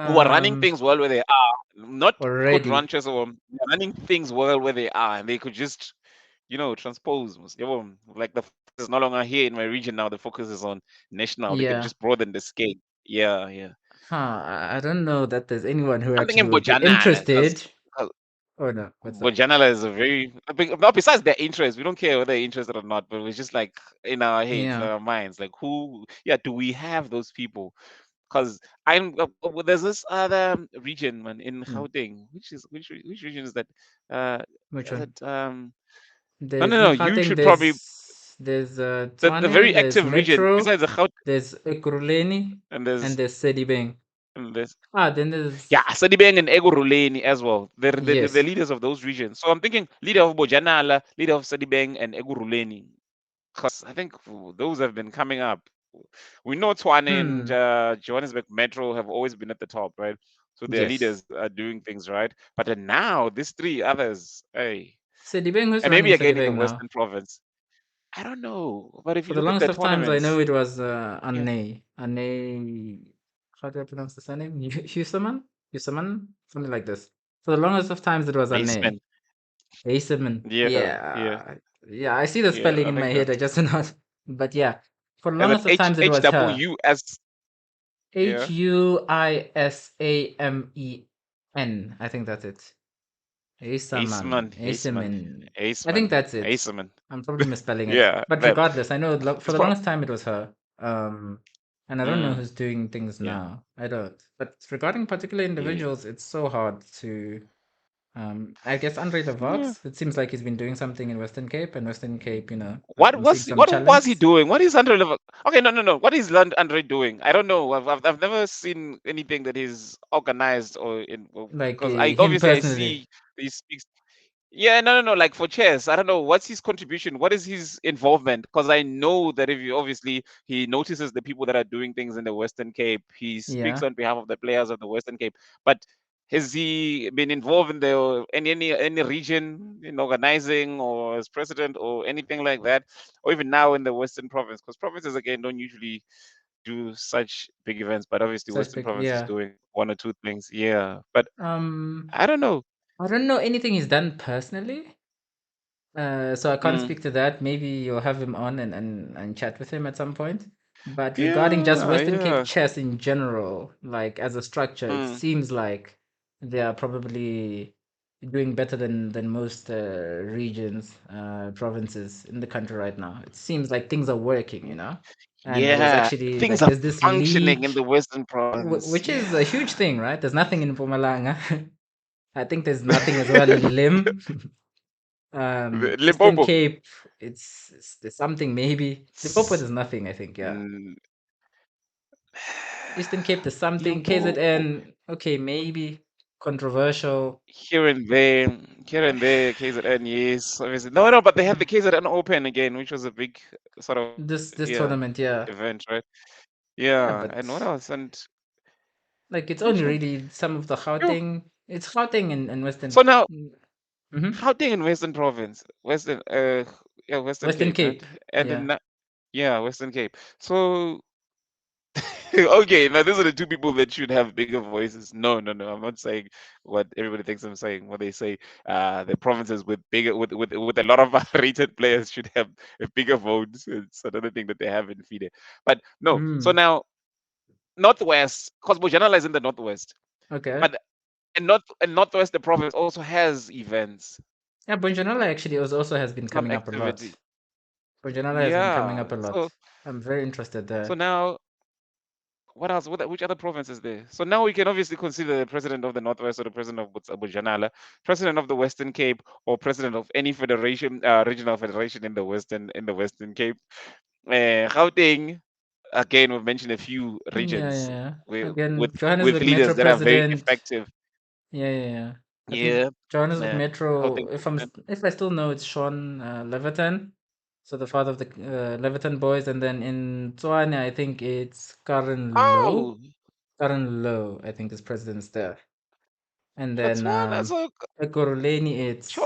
Who are running Um, things well where they are, not good already. ranchers or running things well where they are, and they could just, transpose. Like the focus is no longer here in my region now. The focus is on national. They could Yeah. just broaden the scale. Yeah. Huh, I don't know that there's anyone who I'm actually thinking would be Bojanala, because interested. Oh no, what's up? Bojanala is a very no. Besides their interest, we don't care whether they're interested or not. But it's just like in our heads, in Yeah. our minds, like who? Yeah, do we have those people? Because there's this other region, man, in Hmm. Gauteng. Which region is that? Uh, Which is one? it no, There's no, in no. You Gauteng, should probably there's the Tshwane, very there's active region Metro, besides the Gaut there's Ekurhuleni, and and there's Sedibeng. there's Then there's yeah, Sadibeng and Egoruleni as well. They're the yes. leaders of those regions. So I'm thinking leader of Bojanala, leader of Sadibeng and Egoruleni. Because I think those have been coming up. We know Tshwane and Hmm. Johannesburg Metro have always been at the top, right? So their Yes. leaders are doing things right. But then now these three others, hey, Sedibeng, who's and running maybe again in the Sedibeng now? Western Province. I don't know, but if For you the look at longest the of times, I know tournaments, it was yeah, Ane. Ane. How do I pronounce the surname? Husaman? Husaman? Something like this. For the longest of times, it was Ane. Aceman, Husaman. yeah, Yeah. Yeah, I see the yeah. spelling I in my think head. I that's just not. But yeah, for the and that longest of times, it H was double her. U S, yeah, Huisamen. I think that's it. Aceman, Aceman, Asaman. I think Aceman, that's it. Aceman. I'm probably misspelling it. Yeah, But that regardless, I know for it's the probably longest time it was her. And I don't know mm, who's doing things yeah, now. I don't. But regarding particular yeah, individuals, it's so hard to I guess Andre yeah. Lavox, it seems like he's been doing something in Western Cape, and Western Cape, What I'm was seeing some what was he challenges. doing? What is Andre Lever? Okay, no. What is Andre doing? I don't know. I've never seen anything that he's organized or in Like because I him obviously I personally. see he speaks. Yeah, no. Like for chess, I don't know what's his contribution. What is his involvement? Because I know that if you obviously he notices the people that are doing things in the Western Cape, he speaks Yeah. on behalf of the players of the Western Cape. But has he been involved in the any region in organizing or as president or anything like that, or even now in the Western Province? Because provinces again don't usually do such big events, but obviously Western Suspect, Province is yeah. doing one or two things. Yeah, but Um, I don't know. I don't know anything he's done personally. So I can't Mm, speak to that. Maybe you'll have him on and chat with him at some point. But regarding just yeah, Western Cape yeah. chess in general, like as a structure, it Mm. seems like they are probably. doing better than most regions, provinces in the country right now. It seems like things are working, and there's Yeah, actually things like are there's this functioning league, in the Western Province. which is a Yeah, huge thing, right? There's nothing in Mpumalanga. I think there's nothing as well in Lim. Eastern Limpopo. Cape, there's something maybe. Limpopo, S- there's nothing. I think, yeah. mm, Eastern Cape, there's something. Limpopo. KZN, okay, maybe controversial. Here and there, here and there, KZN, yes, obviously. No, no, but they had the KZN Open again, which was a big sort of, This yeah, tournament, yeah, event, right? yeah, Yeah, but and what else? And like it's only which one? really some of the Yeah. Gauteng. It's Gauteng and So Western, now, mm-hmm. Gauteng in Western Province, yeah, Western Western Cape, right? Cape. And Yeah. then, yeah, Western Cape. So, okay, now these are the two people that should have bigger voices. No, no, no. I'm not saying what everybody thinks I'm saying. What they say, the provinces with bigger, with a lot of rated players should have a bigger votes. It's another thing that they have in FIDE. But no. So Mm. now Northwest, because Bojanala is in the Northwest, Okay. but in Northwest, the province also has events, Yeah, Bonjanola actually also has been some coming up a lot. activity. Bonjanola has been coming Yeah. up a lot. So I'm very interested so there. now what else? Which other province is there? So now we can obviously consider the president of the Northwest or the president of Bojanala, president of the Western Cape, or president of any federation, regional federation in the Western Cape. Gauteng, again, we've mentioned a few Yeah, regions yeah, yeah. with Again, with Johannesburg leaders Metro that are very President. effective. Yeah, yeah, yeah. I think Yeah, Johannesburg yeah. Metro, Gauteng if president. if I still know, it's Sean Levitan, so the father of the Levitan boys, and then in Tswane, I think it's Karen Low. Oh, Karen Low, I think is president's there, and then Botswana. So Ekurhuleni, Sean, it's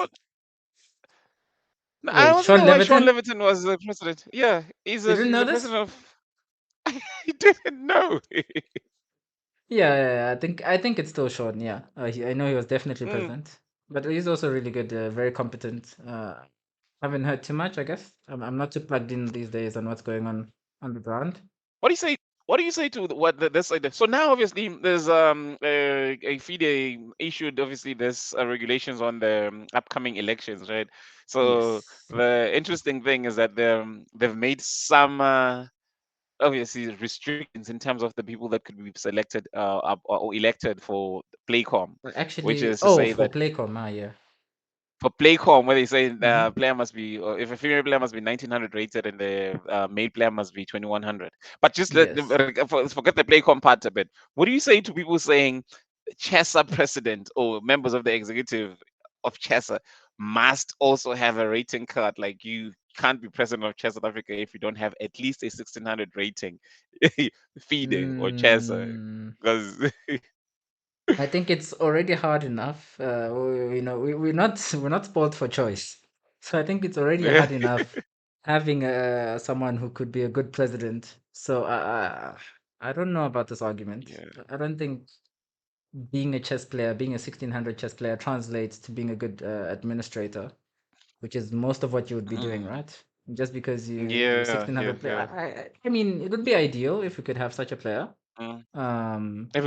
I wait, wasn't Sean know why Sean Levitan. Leviton was the president. Yeah, You didn't he's know the this? president of. He didn't know. Yeah, yeah, yeah, I think it's still Sean. Yeah, I know he was definitely Mm. president, but he's also really good, very competent. Haven't heard too much, I guess. I'm not too plugged in these days on what's going on the ground. What do you say? What do you say to this idea? So now, obviously, there's a FIDE issued obviously this regulations on the upcoming elections, right? So Yes. the interesting thing is that they've made some obviously restrictions in terms of the people that could be selected or elected for PlayCom, which Actually, is to oh, say for that PlayCom, yeah. for PlayCom, where they say Mm-hmm. the player must be, or if a female player must be 1900 rated and the male player must be 2100. But just Yes. forget the PlayCom part a bit. What do you say to people saying Chessa president or members of the executive of Chessa must also have a rating card? Like you can't be president of Chess South Africa if you don't have at least a 1600 rating, FIDE or Chessa, Mm, because I think it's already hard enough. We're not spoiled for choice, so I think it's already yeah, hard enough having someone who could be a good president. So I don't know about this argument. I don't think being a chess player, being a 1600 chess player, translates to being a good administrator, which is most of what you would be doing, mm, right? Just because you're yeah, yeah, 1600 player. yeah. I mean, it would be ideal if we could have such a player. Mm. Um, If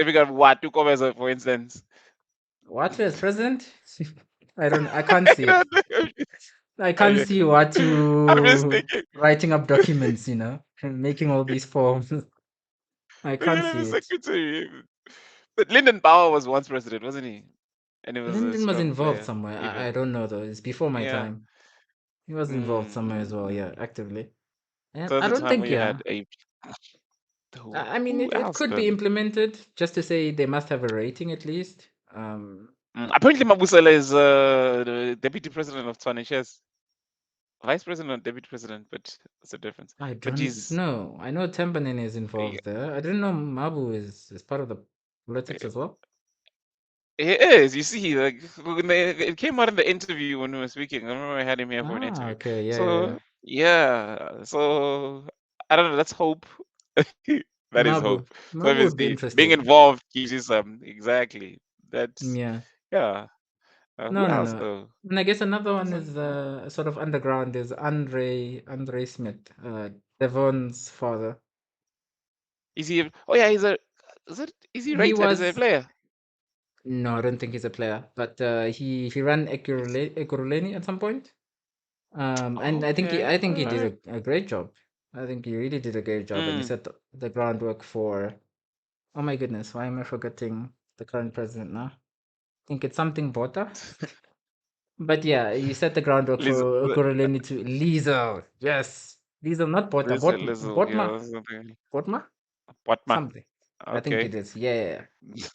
we got what two covers, for instance. Watu as president? I can't see No, it. I can't okay. see I'm just Watu thinking, writing up documents, and making all these forms. I we're can't gonna have a see it. secretary. But Lyndon Bauer was once president, wasn't he? And he was a Lyndon was strong involved player, somewhere. I even. don't know though. It's before my Yeah. time. He was involved Mm, somewhere as mm, well, yeah, mm. actively. And So that's I the don't time think, where you yeah. had a I mean, who it else could be could? implemented just to say they must have a rating at least. Apparently Mabusela is the deputy president of Tswane Chess. Vice president or deputy president, but it's a difference. I But don't he's know. I know Tembanen is he involved there. I didn't know Mabu is part of the politics as well. he is. You see, like when it came out in the interview when we were speaking. I remember I had him here for an Ah, interview. okay. Yeah, yeah, So yeah. yeah, so I don't know. Let's hope. That is Mabu. hope. So Mabu would be obviously, being interesting. involved gives you some exactly. That's Yeah. yeah. No, Who no, else no. though? And I guess another one Wasn't is sort of underground is Andre Smith, Devon's father. is he? Oh yeah, he's a. Is he He rated as a was player? No, I don't think he's a player, but he ran Ekurhuleni at some point. And Okay, I think all he right. did a great job. I think he really did a great job, and he Mm. set the groundwork for. Oh my goodness, why am I forgetting the current president now? I think it's something Bota. But yeah, he set the groundwork Listen, for Ekurhuleni to Liesel. Yes, Liesel, not Bota. yeah, Botma, something. Botma, Watma. something. I think Okay. it is. Yeah, yeah,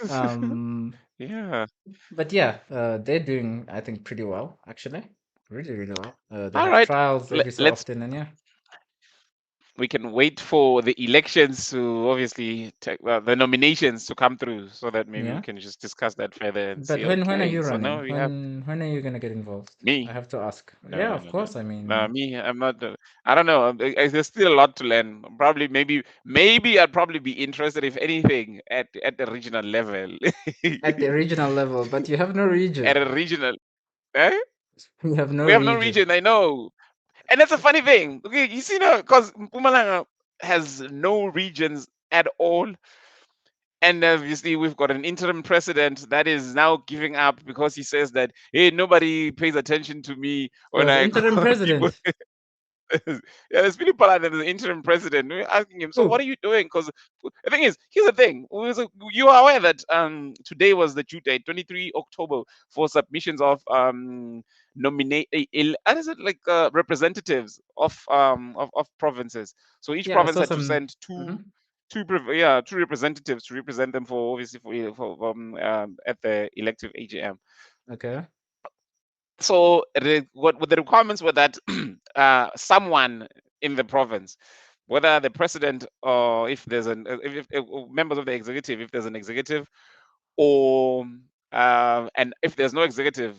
yeah. Yeah. But yeah, they're doing, I think, pretty well actually. Really, really well. They All have right. trials every so Let's. often, and yeah, We can wait for the elections to obviously take, the nominations to come through, so that maybe we yeah. can just discuss that further and But see. when are Okay, you so running? now we have When are you gonna get involved? I me. have to ask. No, Yeah, no, of no, no, course. I no. mean, Me, I'm not. I don't know. There's still a lot to learn. Probably, maybe I'd probably be interested, if anything, at the regional level. at the regional level, but you have no At region. a regional, eh? You have no We have no region. region. I know, and that's a funny thing. Okay, you see now, because Mpumalanga has no regions at all. And obviously, we've got an interim president that is now giving up because he says that, hey, nobody pays attention to me when The I interim call people. president. Yeah, there's people like that, the interim president. We're asking him, so what Oh, are you doing? Because the thing is, here's the thing. You are aware that today was the due date, 23 October, for submissions of nominate how is it, like representatives of provinces. So each yeah, I province saw had to some. send Hmm. two representatives to represent them for, obviously, at the elective AGM. Okay. So what the requirements were that someone in the province, whether the president, or if there's members of the executive, if there's an executive, or and if there's no executive,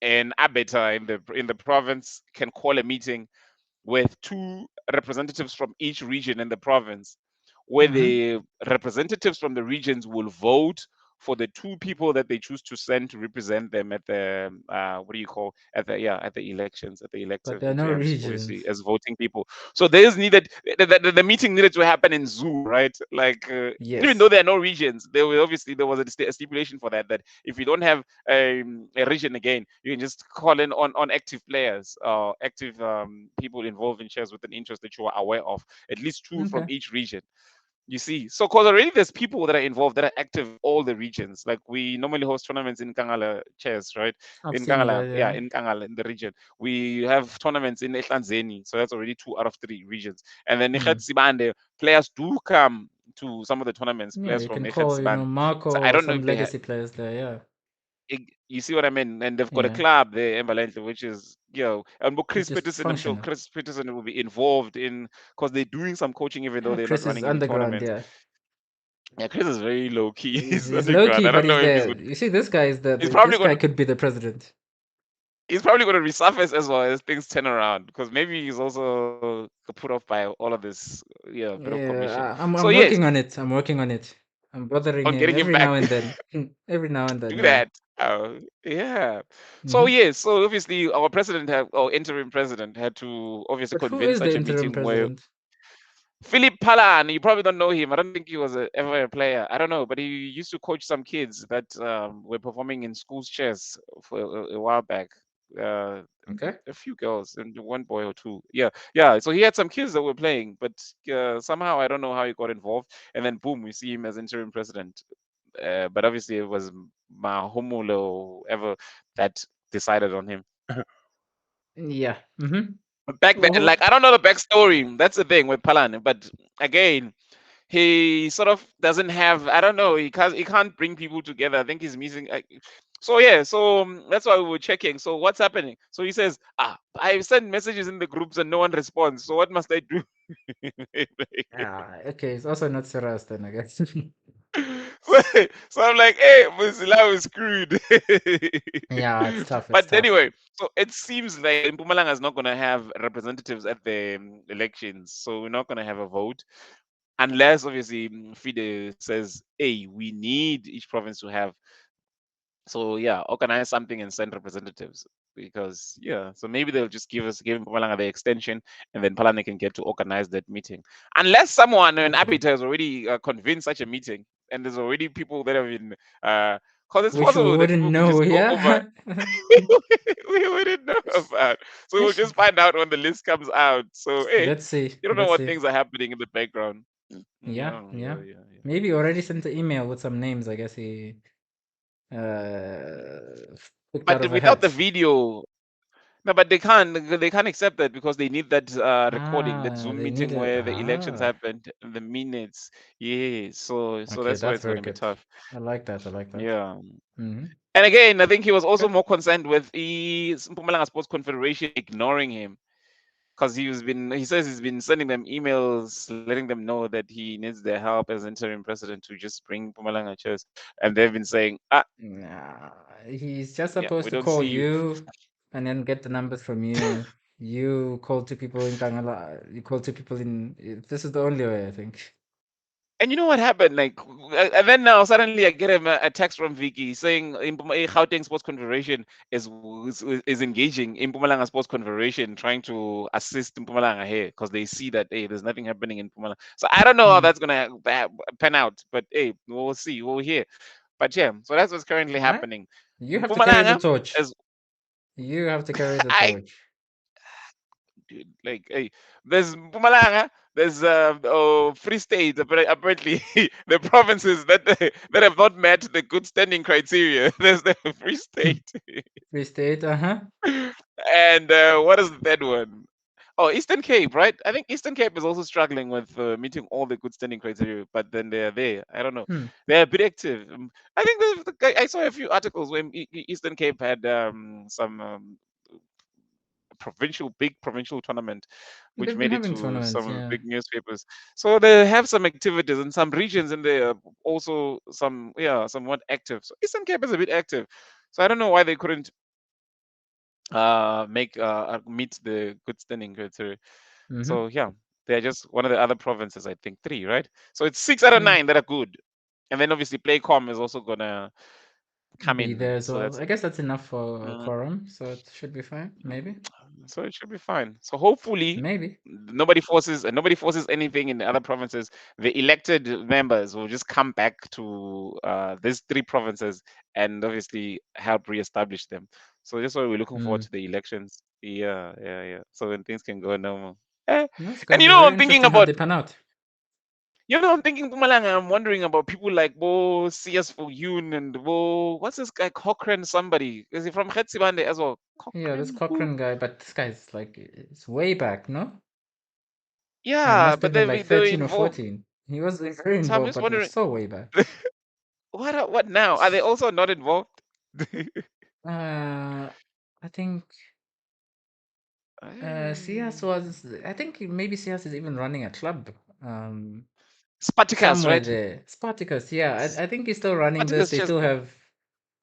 an arbiter in the province can call a meeting with two representatives from each region in the province, where Mm-hmm. the representatives from the regions will vote for the two people that they choose to send to represent them at the what do you call, at the elections, at the But elective there are no AGMs, regions. obviously, as voting people. So there's needed the meeting needed to happen in Zoom, right? Like even though Yes. there are no regions, there was a stipulation for that, that if you don't have a region, again, you can just call in on active players, active people involved in shares with an interest that you are aware of, at least two from Okay. each region. You see, so because already there's people that are involved that are active in all the regions. Like, we normally host tournaments in Kangala chess, right? I've In seen Kangala, that. yeah, Yeah. in Kangala, in the region. We have tournaments in Ehlanzeni, so that's already 2 out of 3 regions. And then Hmm. Sibande, players do come to some of the tournaments, Yeah, players you from can call, Sibande. So Marco I or don't know some if they have. legacy players there. Yeah. You see what I mean? And they've got a Yeah. club there, Embalente, which is, and with Which Chris is Peterson, I'm sure functional. Chris Peterson will be involved in, because they're doing some coaching, even though Yeah, they're not Chris is running any underground. tournaments. Yeah. Yeah, Chris is very low key. He's, He's he's low underground. key, I but don't he's know if he's there. good. You see, this guy is He's this probably guy gonna could be the president. he's probably gonna resurface as well as things turn around, because maybe he's also put off by all of this, yeah, bit of commission. Yeah, So I'm yes, working on it. I'm working on it. I'm bothering on him getting him every back. now and then. Every now and then, Do yeah. that. Oh, yeah. So Hmm. yes, so obviously our interim president had to obviously But who convene is the such a interim meeting where president? Philip Palan, you probably don't know him. I don't think he was ever a player. I don't know, but he used to coach some kids that were performing in schools chess for a while back. Okay. A few girls and one boy or two. Yeah, yeah. So he had some kids that were playing, but somehow I don't know how he got involved. And then boom, we see him as interim president. But obviously it was Mahumulo ever that decided on him. Yeah. Mm-hmm. Back then, Oh, like, I don't know the backstory. That's the thing with Palan. But again, he sort of doesn't have, I don't know, he can't bring people together. I think he's missing. So yeah, so that's why we were checking. So what's happening? So he says, I send messages in the groups and no one responds. So what must I do? yeah. Okay. It's also not serious then, I guess. so, so I'm like, hey, Muzila was screwed. Yeah, it's tough. It's But tough. anyway, so it seems like Mpumalanga is not going to have representatives at the elections. So we're not going to have a vote, unless obviously FIDE says, hey, we need each province to have. So yeah, organize something and send representatives, because yeah, so maybe they'll just give Mpumalanga the extension, and then Palane can get to organize that meeting, unless someone, an Hopefully. arbiter, has already convened such a meeting, and there's already people that have been because it's which we possible that wouldn't people could know, just go over. yeah. We wouldn't know about. So we'll just Actually, find out when the list comes out. So hey, let's see. you don't know Let's what see. things are happening in the background. Yeah, Yeah, yeah. yeah, yeah, yeah. Maybe already sent an email with some names. I guess he picked out But of a without the hat. video, no, but they can't accept that because they need that recording, that Ah, Zoom they need meeting a where the elections ah. happened, the minutes. Yeah, so Okay, that's why that's it's gonna very be good. tough. I like that. I like that. Yeah. Mm-hmm. And again, I think he was also Good. more concerned with the Mpumalanga Sports Confederation ignoring him because he says he's been sending them emails letting them know that he needs their help as interim president to just bring Mpumalanga chess, and they've been saying, Nah, he's just yeah, supposed we to don't call see you. you and then get the numbers from you. You call two people in Kangala. You call two people in. This is the only way, I think. And you know what happened? Like, and then now suddenly I get a text from Vicky saying Gauteng Sports Confederation is engaging in Mpumalanga Sports Confederation, trying to assist Mpumalanga here because they see that hey, there's nothing happening in Mpumalanga. So I don't know how Mm. that's gonna pan out, but hey, we'll see, we'll hear. But yeah, so that's what's currently Right? happening. You have to carry the Mpumalanga torch. is You have to carry the I torch. dude, like hey, there's Mpumalanga, there's Free State. Apparently, the provinces that have not met the good standing criteria. There's the Free State, Free State, uh-huh. and what is the third one? Oh, Eastern Cape, right? I think Eastern Cape is also struggling with meeting all the good standing criteria, but then they are there. I don't know. Hmm. They're a bit active. I think I saw a few articles when Eastern Cape had some big provincial tournament, which They've been made it having to tournaments, some yeah. big newspapers. So they have some activities in some regions, and they are also somewhat active. So Eastern Cape is a bit active. So I don't know why they couldn't make meet the good standing criteria. Mm-hmm. So yeah, they're just one of the other provinces. I think three, right? So it's six out of Yeah. nine that are good, and then obviously PlayCom is also gonna come Be in. there as So well. that's I guess that's enough for a uh, quorum, so it should be fine. Maybe. so it should be fine. So hopefully Maybe. nobody forces anything in the other provinces. The elected members will just come back to these three provinces and obviously help reestablish them. So that's why we're looking forward Mm. to the elections. Yeah, yeah, yeah. So when things can go normal. Eh, No, it's And gonna be very interesting how they pan out. I'm thinking Pumalanga. I'm wondering about people like Bo CS for Yoon and Bo. What's this guy Cochrane? Somebody is he from Getsibande as well? Yeah, this Cochrane who? Cochrane guy, but this guy's like it's way back, no? He Yeah, must but have been like they were 13 or involved. 14. He was very So I'm involved, just but wondering, so way back. what now? Are they also not involved? Uh, I think CS Um, was. I think maybe CS is even running a club. Um, Spartacus, somewhere right? there. Spartacus, yeah. I think he's still running this. Spartacus They Chess still Club. have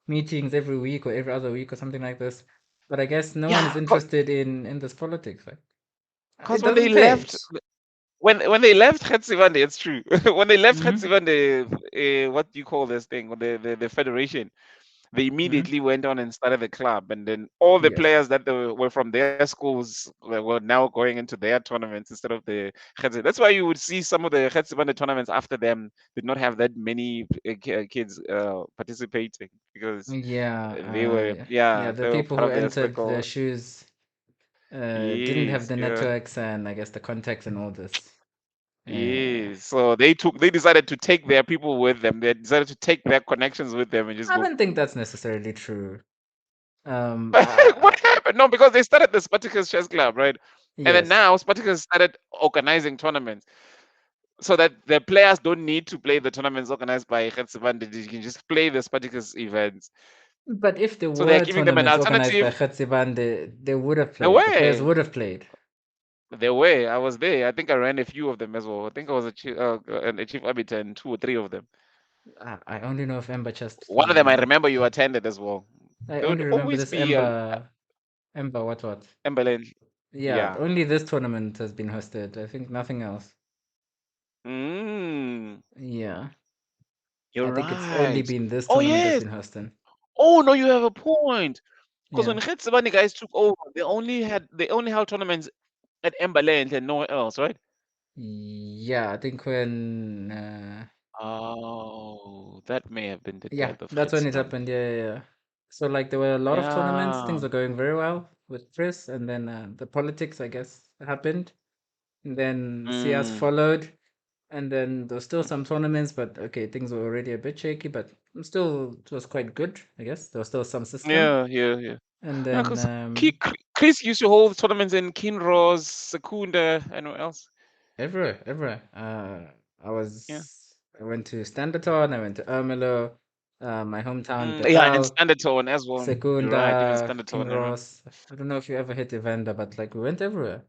meetings every week or every other week or something like this. But I guess no one is Yeah, interested in this politics. Like, it because when they doesn't pay. left, when they left Getsibande, it's true. When they left Mm-hmm. Getsibande, what do you call this thing? The federation. They Mm-hmm. immediately went on and started the club, and then all the Yes. players that were from their schools were now going into their tournaments instead of the Getse. That's why you would see some of the Getsibande tournaments after them did not have that many kids participating because Yeah, they were yeah, yeah the they were people part who of their entered their circle. shoes didn't have Yes, the yeah. networks and I guess the contacts and all this. Yes. So they decided to take their people with them. They decided to take their connections with them and just I go. don't think that's necessarily true. What happened? No, because they started the Spartacus Chess Club, right? And then Yes, now Spartacus started organizing tournaments so that the players don't need to play the tournaments organized by Getsibande. They can just play the Spartacus events. but if there So they're were giving them an tournaments organized by alternative. Getsibande, they would have The played. The players way, would have played. the way I was there, I think I ran a few of them as well. I think I was a chief arbiter in two or three of them. I only know of Ember Chest. One of them I remember you attended as well. I There only would remember always this be a Ember what? Emberlin. Yeah, Yeah. only this tournament has been hosted. I think nothing else. Mm, Yeah, I you're think it's only right. been this Oh tournament that's yes. been hosted. Oh no, you have a point. Because Yeah. when Getsibani guys took over, they only held tournaments at Embaland and nowhere else, right? Yeah, I think when Oh, that may have been the Yeah, death of that's when Fritz it then. happened. Yeah, yeah, yeah. So like there were a lot of tournaments. Yeah. Things were going very well with Chris, and then the politics, I guess, happened. And then CS Mm. followed, and then there was still some tournaments, but okay, things were already a bit shaky, but still it was quite good, I guess. There was still some system. Yeah, yeah, yeah. And Yeah, then because Chris used to hold tournaments in Kinross, Secunda, and what else? everywhere, everywhere. Yeah. I went to Standerton, I went to Ermelo, my hometown Yeah, and Betel, Standerton as well. You're right, even Secunda, Standerton, I remember. Kinross. I don't know if you ever hit Evander, but like we went everywhere.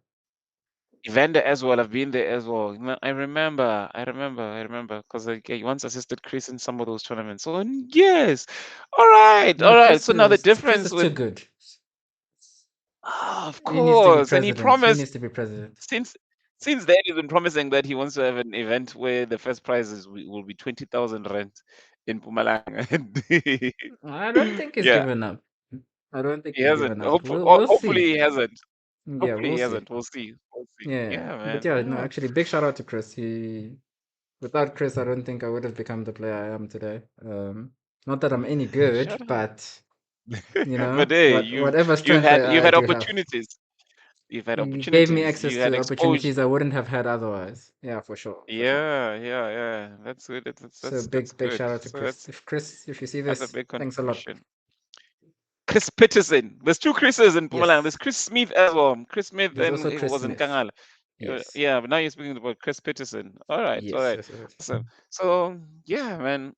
Evander as well. I've been there as well. I remember, because I once assisted Chris in some of those tournaments. So yes, all No, right. So now the Chris difference is too with good. of He needs to be course, and he president. He promised needs to be president. since then he's been promising that he wants to have an event where the first prize will be 20,000 rand in Pumalanga. I don't think he's Yeah, given up. I don't think he he's hasn't. given up. We'll Hopefully see. he hasn't. Yeah, Hopefully we'll he see. hasn't. We'll see. We'll see. Yeah, Yeah, but man. yeah, no, Yeah. actually, big shout out to Chris. Without Chris, I don't think I would have become the player I am today. Not that I'm any good, Shut up. but But hey, whatever strength you've I had do have, opportunities. You've had he gave me opportunities. access You had to exposure. opportunities I wouldn't have had otherwise. Yeah, for sure, for sure. Yeah, yeah, yeah. That's good. So That's big good. shout out to So Chris. If Chris, if you see that's a this, big thanks a lot. contribution. Chris Peterson. There's two Chris's in Pumalang. There's Yes, Chris Smith as well. Chris Smith there's and also it Chris was in Smith. Kangala. Yes, Yeah, but now you're speaking about Chris Peterson. All yes, right. yes, yes. So, yeah, man.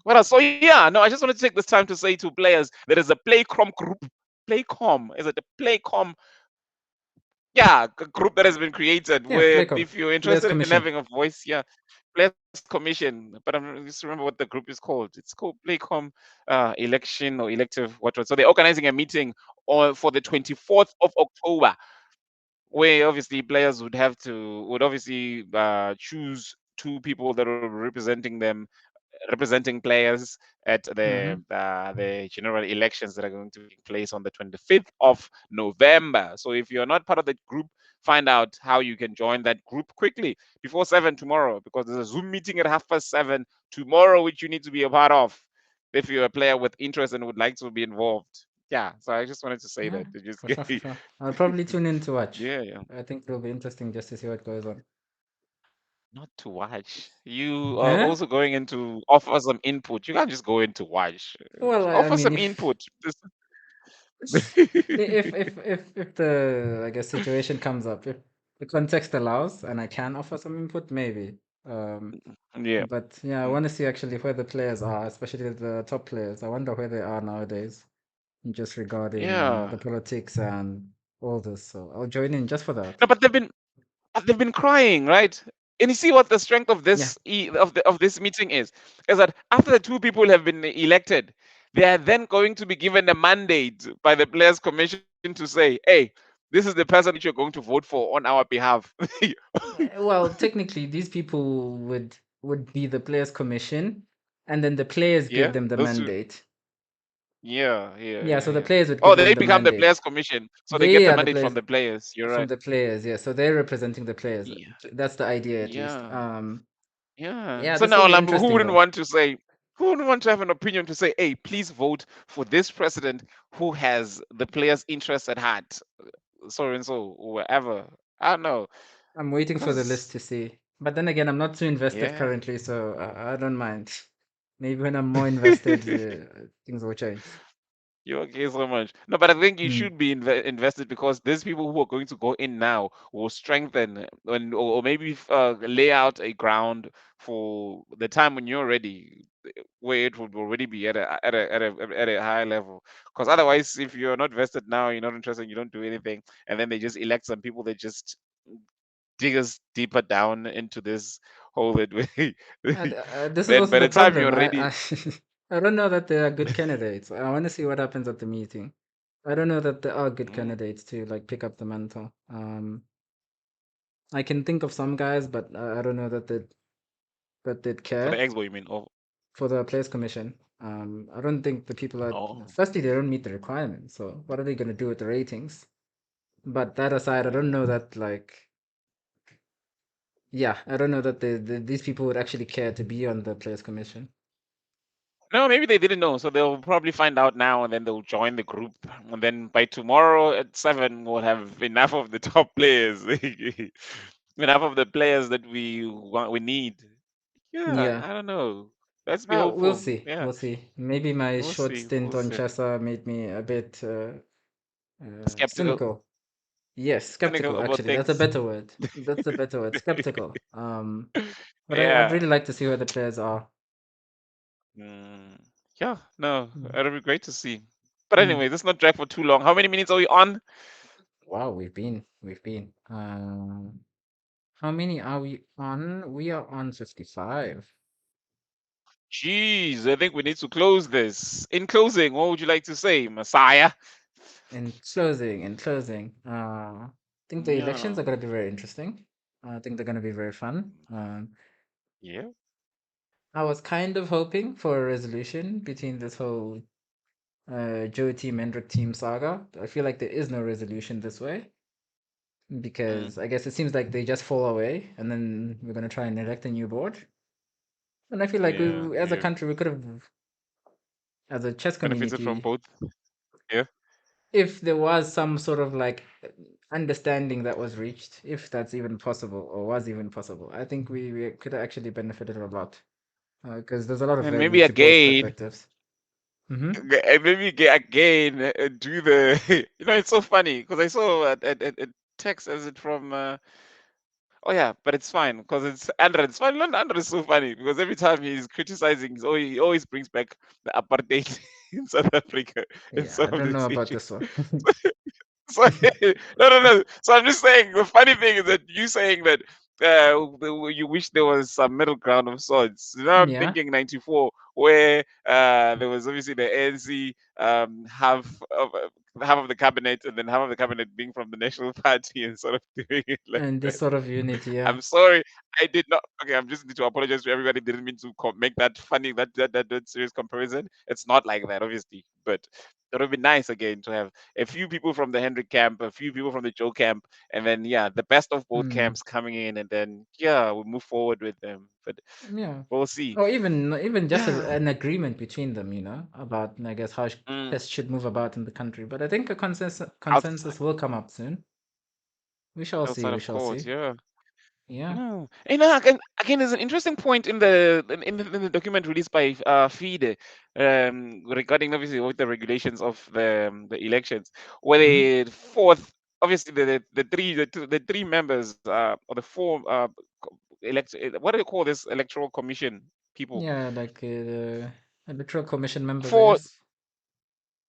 What else? So yeah, no, I just wanted to take this time to say to players there is a PlayCom group. PlayCom is it the PlayCom? Yeah, group that has been created Yeah, where PlayCom, if you're Players interested in Commission. having a voice, yeah, Players Commission. But I'm just remember what the group is called. It's called PlayCom election or elective what. So they're organizing a meeting for the 24th of October where obviously players would obviously choose two people that will be representing them, representing players at Mm-hmm. the general elections that are going to take place on the 25th of November. So if you're not part of the group, find out how you can join that group quickly before 7 tomorrow, because there's a Zoom meeting at 7:30 tomorrow which you need to be a part of if you're a player with interest and would like to be involved. Yeah, so I just wanted to say Yeah, that to just for sure, for sure. I'll probably tune in to watch. yeah, yeah. I think it'll be interesting just to see what goes on. Not to watch. You are Eh? also going in to offer some input. You can't just go in to watch. Well, I Offer mean, some if input. if the I guess situation comes up, if the context allows, and I can offer some input, maybe. Um, Yeah. but yeah, I Mm. want to see actually where the players are, especially the top players. I wonder where they are nowadays, just regarding Yeah. the politics and all this. So I'll join in just for that. No, but they've been crying, right? And you see what the strength of Yeah. this meeting is that after the two people have been elected, they are then going to be given a mandate by the Players Commission to say, "Hey, this is the person which you're going to vote for on our behalf." Well, technically, these people would be the players' commission, and then the players give Yeah, them the those two. mandate. Yeah, yeah, Yeah, yeah, so the yeah. players would Oh, give they them the become the Players mandate. Commission, so they get They the are the mandate from players the players. You're from right. the players, yeah. So they're representing the players. That's the idea, at least. Yeah. Yeah. Yeah, So this will now, be who interesting, wouldn't though. want to say, who wouldn't want to have an opinion to say, hey, please vote for this president who has the players' interests at heart, so and so, wherever. I don't know. I'm waiting for the list Because, to see. But then again, I'm not too invested yeah, currently, so I don't mind. Maybe when I'm more invested, things will change. you're okay so much. No, but I think you Hmm. should be invested because these people who are going to go in now will strengthen or maybe lay out a ground for the time when you're ready, where it would already be at a high level. Because otherwise, if you're not vested now, you're not interested, you don't do anything, and then they just elect some people that just dig us deeper down into this hole that we. This is Then also by the the time you're problem. ready, I don't know that they are good candidates. I want to see what happens at the meeting. I don't know that there are good mm, candidates to like pick up the mantle. I can think of some guys, but I don't know that they'd for the care expo, you mean? Oh, for the players commission. I don't think the people are. oh, Firstly, they don't meet the requirements. So what are they going to do with the ratings? But that aside, I don't know oh. that like yeah, I don't know that these people would actually care to be on the Players Commission. No, maybe they didn't know, so they'll probably find out now, and then they'll join the group. And then by tomorrow at 7, we'll have enough of the top players, enough of the players that we want, we need. Yeah, Yeah. I don't know. Let's be hopeful. Yeah, We'll see. Maybe my we'll short see. stint We'll on see. Chessa made me a bit Skeptical, cynical. Yes, cynical skeptical. about Actually, that's a things. better word. That's a better word. Skeptical. But I'd Yeah. really like to see where the players are. Mm, yeah. No, Mm. it'll be great to see. But Mm. anyway, let's not drag for too long. How many minutes are we on? Wow, we've been. How many are we on? We are on 55. Jeez, I think we need to close this. In closing, what would you like to say, Messiah? In closing, I think the elections Yeah. are going to be very interesting. I think they're going to be very fun. Yeah. I was kind of hoping for a resolution between this whole Joe team, Hendrik team saga. I feel like there is no resolution this way Mm, because I guess it seems like they just fall away and then we're going to try and elect a new board. And I feel like yeah. as a Yeah. country, we could have, as a chess Benefited from community, both. Yeah. if there was some sort of like understanding that was reached, if that's even possible or was even possible, I think we could have actually benefited a lot because there's a lot of And value maybe to both again, perspectives. Mm-hmm. again, do the. It's so funny because I saw a text as it from. Oh yeah, but it's fine because it's Andrew. It's fine. Andrew is so funny because every time he's criticizing, he always brings back the apartheid in South Africa in Yeah, some I of don't the know about issues. this one. So no, no, no. So I'm just saying the funny thing is that you saying that you wish there was some middle ground of sorts. Now I'm Yeah, thinking '94, where there was obviously the ANC half of the cabinet, and then half of the cabinet being from the National Party, and sort of doing it like and this that. sort of unity, yeah. I'm sorry, I did not. Okay, I'm just need to apologize to everybody. Didn't mean to make that funny, that serious comparison. It's not like that, obviously, but it would be nice again to have a few people from the Hendrik camp, a few people from the Joe camp, and then yeah, the best of both Mm, camps coming in, and then yeah, we move forward with them. But yeah. we'll see. Or even just Yeah, an agreement between them, about I guess how mm, chess should move about in the country. But I think a outside consensus will come up soon. We shall see. outside We of shall court, see. yeah. Yeah. No, and again, there's an interesting point in the document released by FIDE regarding obviously what the regulations of the elections, where Hmm. the fourth, obviously the three members or the four what do you call this electoral commission people? Yeah, like the electoral commission members, I Four, guess.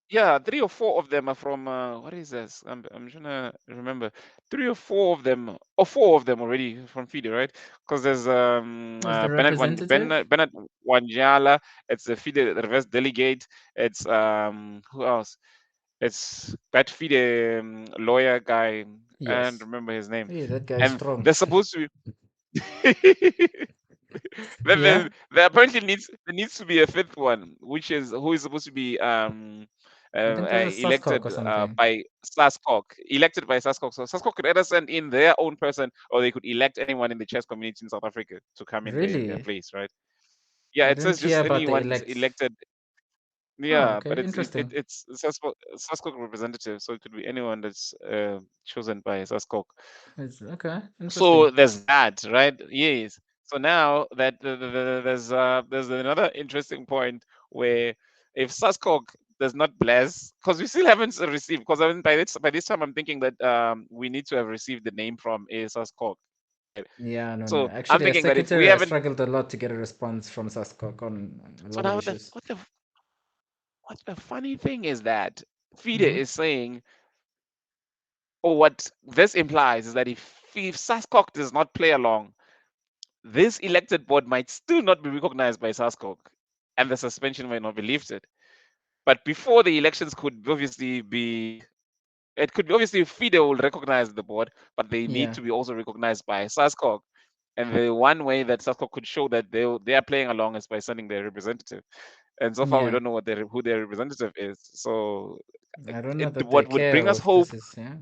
yeah, three or four of them are from what is this? I'm trying to remember. Three or four of them, or four of them already from FIDE, right? Because there's As the representative, Bernard Wanjala. It's the FIDE reverse delegate. It's who else? It's that FIDE lawyer guy. I don't yes. remember his name. Hey, that guy is And strong. they're supposed to be. Then Yeah, there apparently needs to be a fifth one, which is who is supposed to be I think there's a Saskok or elected something. by Saskok, elected by Saskok. So Saskok could either send in their own person, or they could elect anyone in the chess community in South Africa to come in their Really? place, right? Yeah, I it says didn't hear just about the anyone elect. elected. Oh, Yeah, but okay, interesting. it's Saskok representative, so it could be anyone that's chosen by Saskok. It's okay, So interesting. there's that, right? Yes. So now that there's another interesting point where if Saskok does not bless, because we still haven't received, because I mean, by this time I'm thinking that we need to have received the name from a Saskok. Yeah, no, no. So I'm Actually, as thinking that if we secretary, I haven't, struggled a lot to get a response from Saskok on a so lot of now issues. what the funny thing is that FIDE Mm-hmm. is saying, or what this implies is that if Saskok does not play along, this elected board might still not be recognized by SASCOC and the suspension might not be lifted. But before the elections could obviously be, it could be obviously FIDE will recognize the board, but they need Yeah, to be also recognized by SASCOC. And the one way that SASCOC could show that they are playing along is by sending their representative. And so far, we yeah. don't know who their representative is. So I don't know that they what would care bring or us if this hope, is, yeah.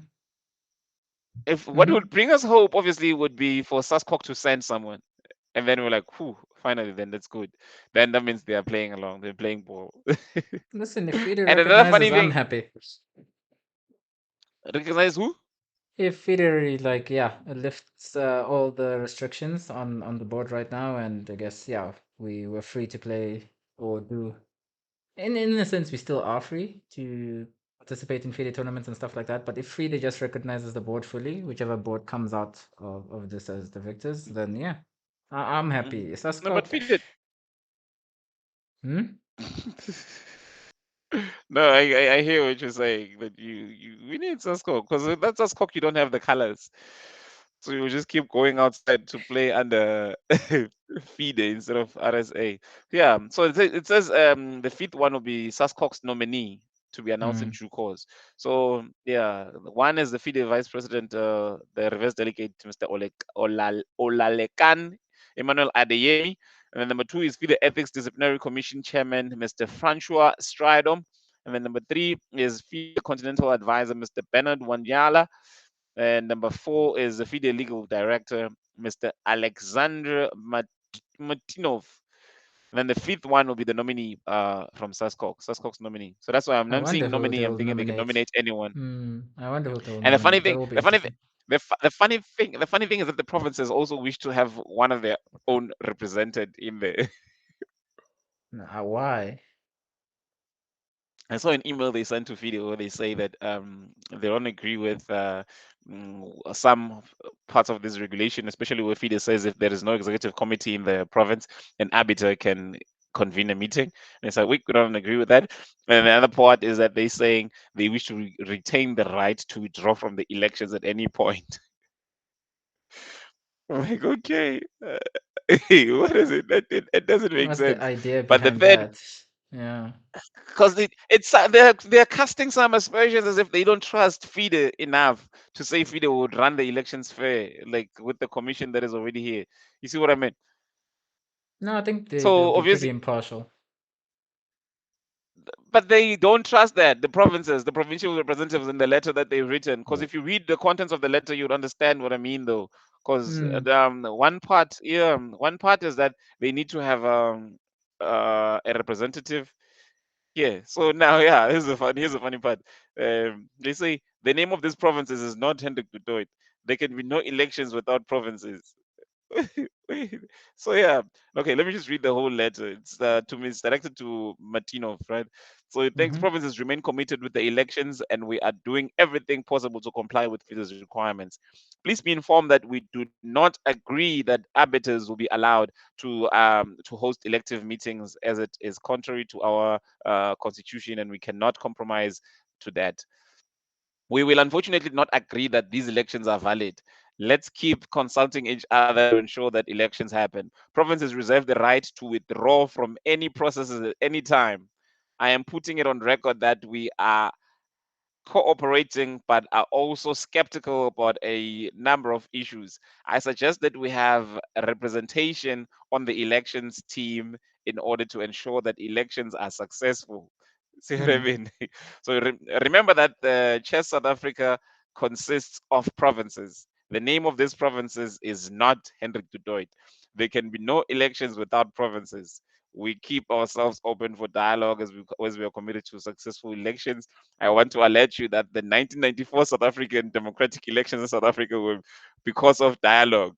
If what Mm-hmm. would bring us hope, obviously, would be for Saskok to send someone, and then we're like, "Whew, finally, then that's good." Then that means they are playing along, they're playing ball. Listen, if FIDE And another recognizes, funny I'm thing, happy. recognize who? If FIDE like yeah lifts all the restrictions on the board right now, and I guess yeah we were free to play or do in a sense we still are free to participate in FIDE tournaments and stuff like that. But if FIDE just recognizes the board fully, whichever board comes out of this as the victors, then yeah, I'm happy. Mhm. No, but Saskok. feed it. Hmm? No, I hear what you're saying. That you we need Saskok because that's Saskok. You don't have the colors, so you just keep going outside to play under FIDE instead of RSA. Yeah. So it says the fifth one will be Saskok's nominee to be announced in Mm. due course. So yeah, one is the FIDE vice president, the reverse delegate Mr. Olalekan Emmanuel Adeyemi. And then number two is FIDE Ethics Disciplinary Commission Chairman Mr. Francois Stridom. And then number three is FIDE Continental Advisor Mr. Bernard Wanyala. And number four is the FIDE Legal Director Mr. Alexander Martinov. And then the fifth one will be the nominee from Saskok's nominee. So that's why I I'm wonder seeing who nominee. I'm they'll thinking they can nominate. nominate anyone. I wonder who they'll And the funny nominate. That thing, will be the funny thing, interesting. the funny thing is that the provinces also wish to have one of their own represented in there. Why? I saw an email they sent to Video where they say that they don't agree with some parts of this regulation, especially where FIDE says if there is no executive committee in the province, an arbiter can convene a meeting. And it's like we don't agree with that. And the other part is that they're saying they wish to retain the right to withdraw from the elections at any point. I'm like, okay, what is it? It doesn't make What's the sense. idea But the behind third, that? Yeah. because they're casting some aspersions as if they don't trust FIDE enough to say FIDE would run the elections fair, like with the commission that is already here. You see what I mean? No, I think they'll So be pretty obviously, impartial. but they don't trust that the provinces, the provincial representatives, in the letter that they've written. Because Oh. if you read the contents of the letter, you'd understand what I mean, though. Because Mm. one part, yeah, one part is that they need to have a representative. Yeah. So now, yeah, here's the funny part. They say the name of these provinces is not Hendrik du Toit. There can be no elections without provinces. Wait. So yeah, okay. Let me just read the whole letter. It's directed to Martinov, right? So it thanks Mm-hmm. provinces remain committed with the elections, and we are doing everything possible to comply with FIDE's requirements. Please be informed that we do not agree that arbiters will be allowed to host elective meetings, as it is contrary to our constitution, and we cannot compromise to that. We will unfortunately not agree that these elections are valid. Let's keep consulting each other to ensure that elections happen. Provinces reserve the right to withdraw from any processes at any time. I am putting it on record that we are cooperating but are also skeptical about a number of issues. I suggest that we have a representation on the elections team in order to ensure that elections are successful. See what I Mm. mean? So remember that the Chess South Africa consists of provinces. The name of these provinces is not Hendrik du Toit. There can be no elections without provinces. We keep ourselves open for dialogue as we are committed to successful elections. I want to alert you that the 1994 South African democratic elections in South Africa were because of dialogue.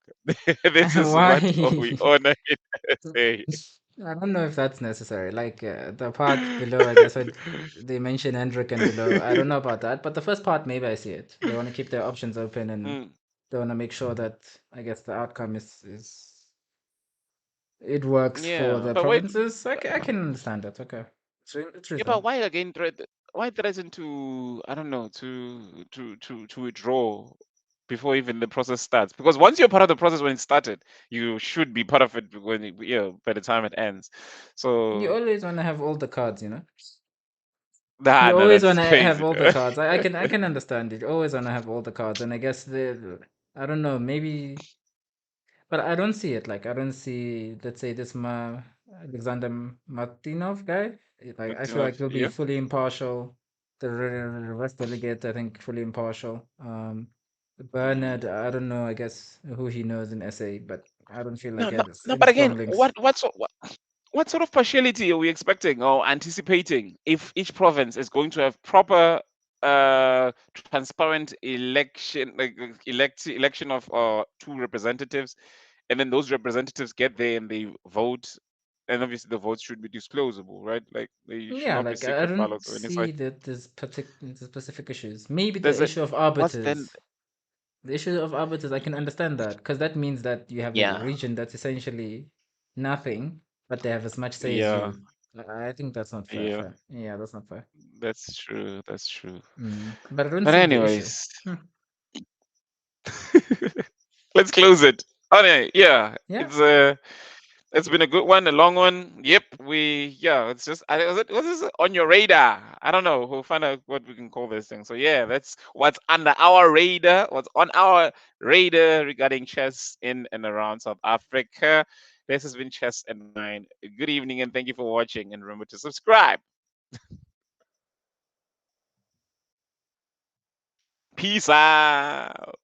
This is Why? what we honor in SA. I don't know if that's necessary. Like the part below, I guess they mention Hendrik and below. I don't know about that, but the first part, maybe I see it. They want to keep their options open and Mm, they want to make sure that I guess the outcome is it works for yeah, the but wait, provinces. I can understand that. Okay, it's yeah, but reasonable. why again? Why threaten to, I don't know, to withdraw before even the process starts? Because once you're part of the process when it started, you should be part of it by the time it ends. You So always want to have all the cards, you know. nah, You no, always want that's to have crazy. all the cards. I can understand it. You always want to have all the cards, and I guess I don't know, maybe, but I don't see it. Like I don't see, let's say this Alexander Martinov guy. Like I But, feel like he'll be yeah. fully impartial. The reverse delegate, I think, fully impartial. Bernard, I don't know, I guess who he knows in SA, but I don't feel like No, he no, has no. any But again, strong links. what sort of partiality are we expecting or anticipating if each province is going to have proper, transparent election, election of two representatives, and then those representatives get there and they vote, and obviously the votes should be disclosable, right? Like they should Yeah, not be like I secret don't ballots or any see such. that there's specific issues. Maybe There's the a issue of what's then? arbiters. The issue of arbiters, I can understand that because that means that you have a Yeah, region that's essentially nothing, but they have as much say as yeah, you. I think that's not fair. yeah. Fair. Yeah, that's not fair. That's true. That's true. But I don't But see the issue. anyways, Hmm. let's close it. Okay, yeah, Yeah. it's been a good one, a long one. Yep, it's just was this on your radar? I don't know. We'll find out what we can call this thing. So yeah, that's what's under our radar. What's on our radar regarding chess in and around South Africa. This has been Chess and Wine. Good evening, and thank you for watching. And remember to subscribe. Peace out.